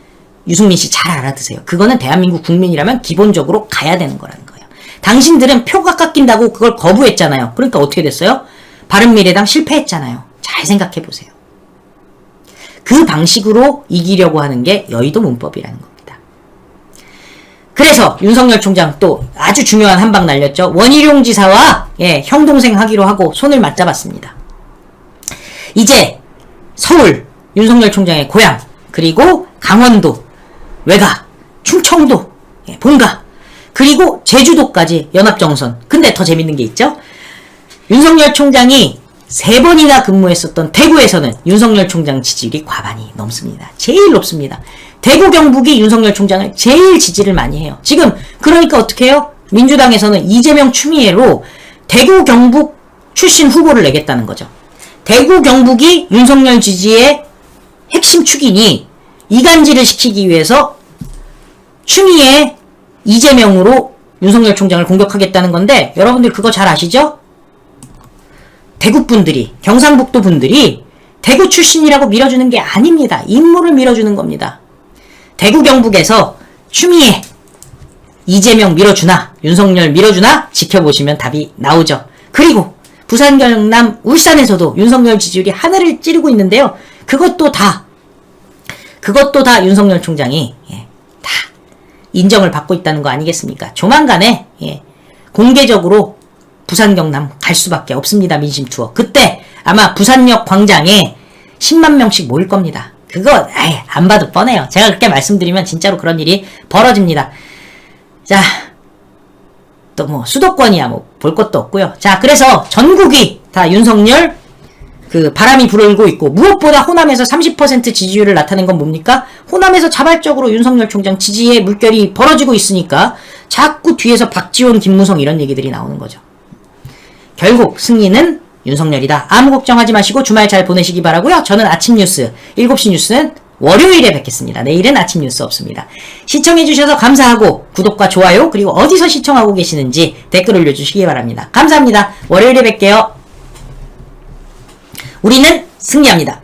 유승민 씨 잘 알아두세요. 그거는 대한민국 국민이라면 기본적으로 가야 되는 거라는 거예요. 당신들은 표가 깎인다고 그걸 거부했잖아요. 그러니까 어떻게 됐어요? 바른미래당 실패했잖아요. 잘 생각해보세요. 그 방식으로 이기려고 하는 게 여의도 문법이라는 겁니다. 그래서 윤석열 총장 또 아주 중요한 한 방 날렸죠. 원희룡 지사와 형동생 하기로 하고 손을 맞잡았습니다. 이제 서울, 윤석열 총장의 고향, 그리고 강원도, 외가, 충청도, 본가, 그리고 제주도까지 연합정선. 근데 더 재밌는 게 있죠. 윤석열 총장이 3번이나 근무했었던 대구에서는 윤석열 총장 지지율이 과반이 넘습니다. 제일 높습니다. 대구 경북이 윤석열 총장을 제일 지지를 많이 해요. 지금 그러니까 어떻게 해요? 민주당에서는 이재명 추미애로 대구 경북 출신 후보를 내겠다는 거죠. 대구 경북이 윤석열 지지의 핵심 축이니 이간질을 시키기 위해서 추미애 이재명으로 윤석열 총장을 공격하겠다는 건데 여러분들 그거 잘 아시죠? 대구 분들이, 경상북도 분들이 대구 출신이라고 밀어주는 게 아닙니다. 인물을 밀어주는 겁니다. 대구 경북에서 추미애 이재명 밀어주나 윤석열 밀어주나 지켜보시면 답이 나오죠. 그리고 부산, 경남, 울산에서도 윤석열 지지율이 하늘을 찌르고 있는데요. 그것도 다 윤석열 총장이 다 인정을 받고 있다는 거 아니겠습니까? 조만간에 공개적으로 부산, 경남 갈 수밖에 없습니다. 민심 투어. 그때 아마 부산역 광장에 10만 명씩 모일 겁니다. 그거 안 봐도 뻔해요. 제가 그렇게 말씀드리면 진짜로 그런 일이 벌어집니다. 자, 또 뭐 수도권이야 뭐 볼 것도 없고요. 자, 그래서 전국이 다 윤석열 그 바람이 불고 있고 무엇보다 호남에서 30% 지지율을 나타낸 건 뭡니까? 호남에서 자발적으로 윤석열 총장 지지의 물결이 벌어지고 있으니까 자꾸 뒤에서 박지원, 김무성 이런 얘기들이 나오는 거죠. 결국 승리는 윤석열이다. 아무 걱정하지 마시고 주말 잘 보내시기 바라고요. 저는 아침 뉴스 7시 뉴스는 월요일에 뵙겠습니다. 내일은 아침 뉴스 없습니다. 시청해주셔서 감사하고 구독과 좋아요 그리고 어디서 시청하고 계시는지 댓글 올려주시기 바랍니다. 감사합니다. 월요일에 뵐게요. 우리는 승리합니다.